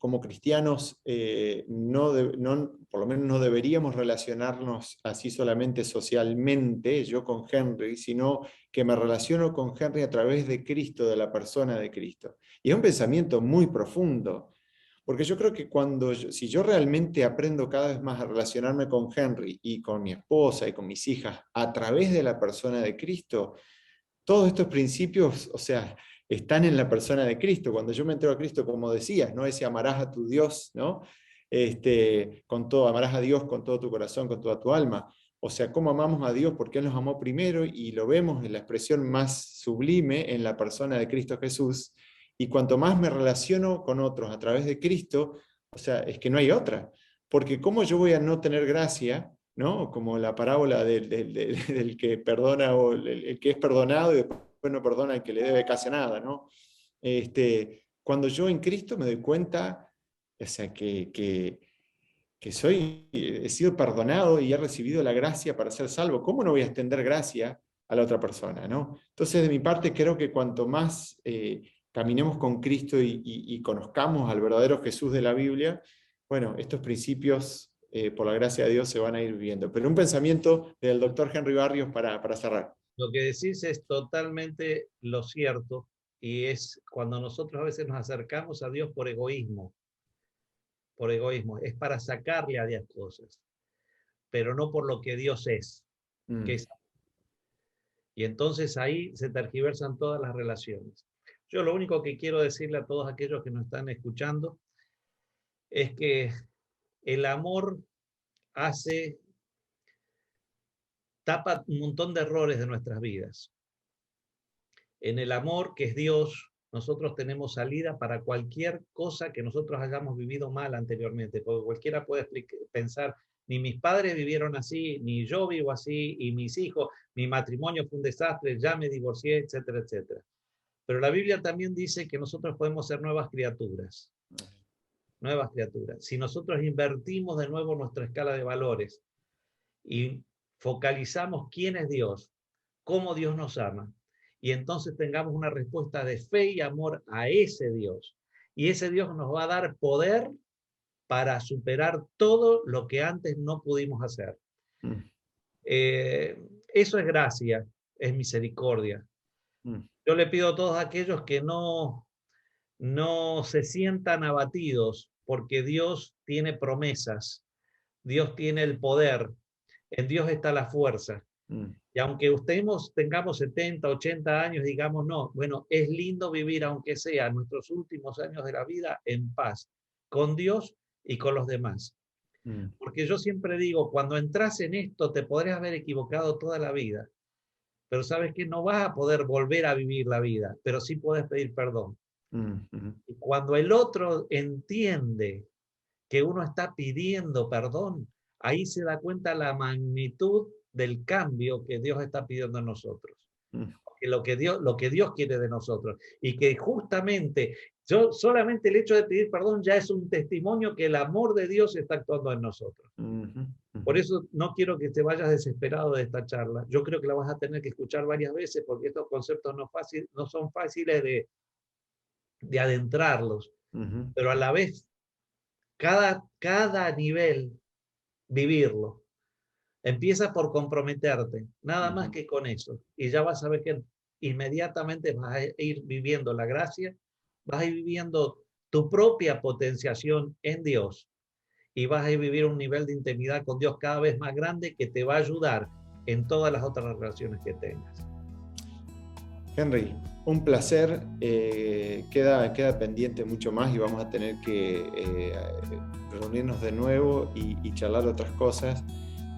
A: como cristianos por lo menos no deberíamos relacionarnos así solamente socialmente, yo con Henry, sino que me relaciono con Henry a través de Cristo, de la persona de Cristo. Y es un pensamiento muy profundo, porque yo creo que si yo realmente aprendo cada vez más a relacionarme con Henry y con mi esposa y con mis hijas a través de la persona de Cristo, todos estos principios, o sea, están en la persona de Cristo. Cuando yo me entrego a Cristo, como decías, ¿no? Ese amarás a tu Dios, ¿no? Amarás a Dios con todo tu corazón, con toda tu alma. O sea, ¿cómo amamos a Dios? Porque Él nos amó primero y lo vemos en la expresión más sublime en la persona de Cristo Jesús. Y cuanto más me relaciono con otros a través de Cristo, o sea, es que no hay otra. Porque ¿cómo yo voy a no tener gracia, ¿no? Como la parábola del que perdona o el que es perdonado y después no perdona al que le debe casi nada, ¿no? Cuando yo en Cristo me doy cuenta, o sea, que he sido perdonado y he recibido la gracia para ser salvo, ¿cómo no voy a extender gracia a la otra persona, ¿no? Entonces, de mi parte, creo que cuanto más caminemos con Cristo y conozcamos al verdadero Jesús de la Biblia, bueno, estos principios, por la gracia de Dios, se van a ir viviendo. Pero un pensamiento del doctor Henry Barrios para cerrar.
B: Lo que decís es totalmente lo cierto, y es cuando nosotros a veces nos acercamos a Dios por egoísmo, es para sacarle a Dios cosas, pero no por lo que Dios es, que es. Y entonces ahí se tergiversan todas las relaciones. Yo lo único que quiero decirle a todos aquellos que nos están escuchando es que el amor tapa un montón de errores de nuestras vidas. En el amor, que es Dios, nosotros tenemos salida para cualquier cosa que nosotros hayamos vivido mal anteriormente, porque cualquiera puede pensar, ni mis padres vivieron así, ni yo vivo así, y mis hijos, mi matrimonio fue un desastre, ya me divorcié, etcétera, etcétera. Pero la Biblia también dice que nosotros podemos ser nuevas criaturas. Nuevas criaturas. Si nosotros invertimos de nuevo nuestra escala de valores y focalizamos quién es Dios, cómo Dios nos ama, y entonces tengamos una respuesta de fe y amor a ese Dios. Y ese Dios nos va a dar poder para superar todo lo que antes no pudimos hacer. Eso es gracia, es misericordia. Yo le pido a todos aquellos que no se sientan abatidos, porque Dios tiene promesas, Dios tiene el poder, en Dios está la fuerza. Y aunque tengamos 70, 80 años, digamos, no, bueno, es lindo vivir, aunque sea nuestros últimos años de la vida, en paz, con Dios y con los demás. Porque yo siempre digo, cuando entras en esto, te podrías haber equivocado toda la vida, pero sabes que no vas a poder volver a vivir la vida, pero sí puedes pedir perdón. Y cuando el otro entiende que uno está pidiendo perdón, ahí se da cuenta la magnitud del cambio que Dios está pidiendo en nosotros. Lo que Dios quiere de nosotros. Y que justamente, solamente el hecho de pedir perdón ya es un testimonio que el amor de Dios está actuando en nosotros. Por eso no quiero que te vayas desesperado de esta charla. Yo creo que la vas a tener que escuchar varias veces, porque estos conceptos no son fáciles de adentrarlos. Pero a la vez, cada nivel, vivirlo. Empieza por comprometerte, nada más que con eso. Y ya vas a ver que inmediatamente vas a ir viviendo la gracia, vas a ir viviendo tu propia potenciación en Dios y vas a ir vivir un nivel de intimidad con Dios cada vez más grande que te va a ayudar en todas las otras relaciones que tengas.
A: Henry, un placer. Queda pendiente mucho más y vamos a tener que reunirnos de nuevo y charlar otras cosas.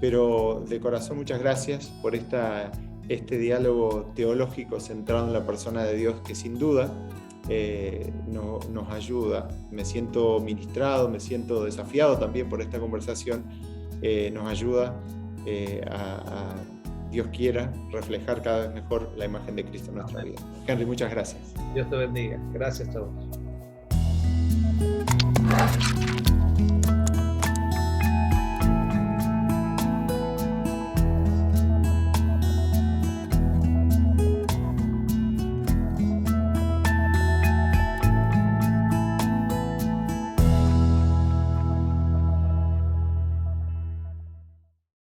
A: Pero de corazón muchas gracias por este diálogo teológico centrado en la persona de Dios, que sin duda nos ayuda. Me siento ministrado, me siento desafiado también por esta conversación. Nos ayuda a Dios quiera reflejar cada vez mejor la imagen de Cristo en nuestra vida. Henry, muchas gracias.
B: Dios te bendiga. Gracias a todos.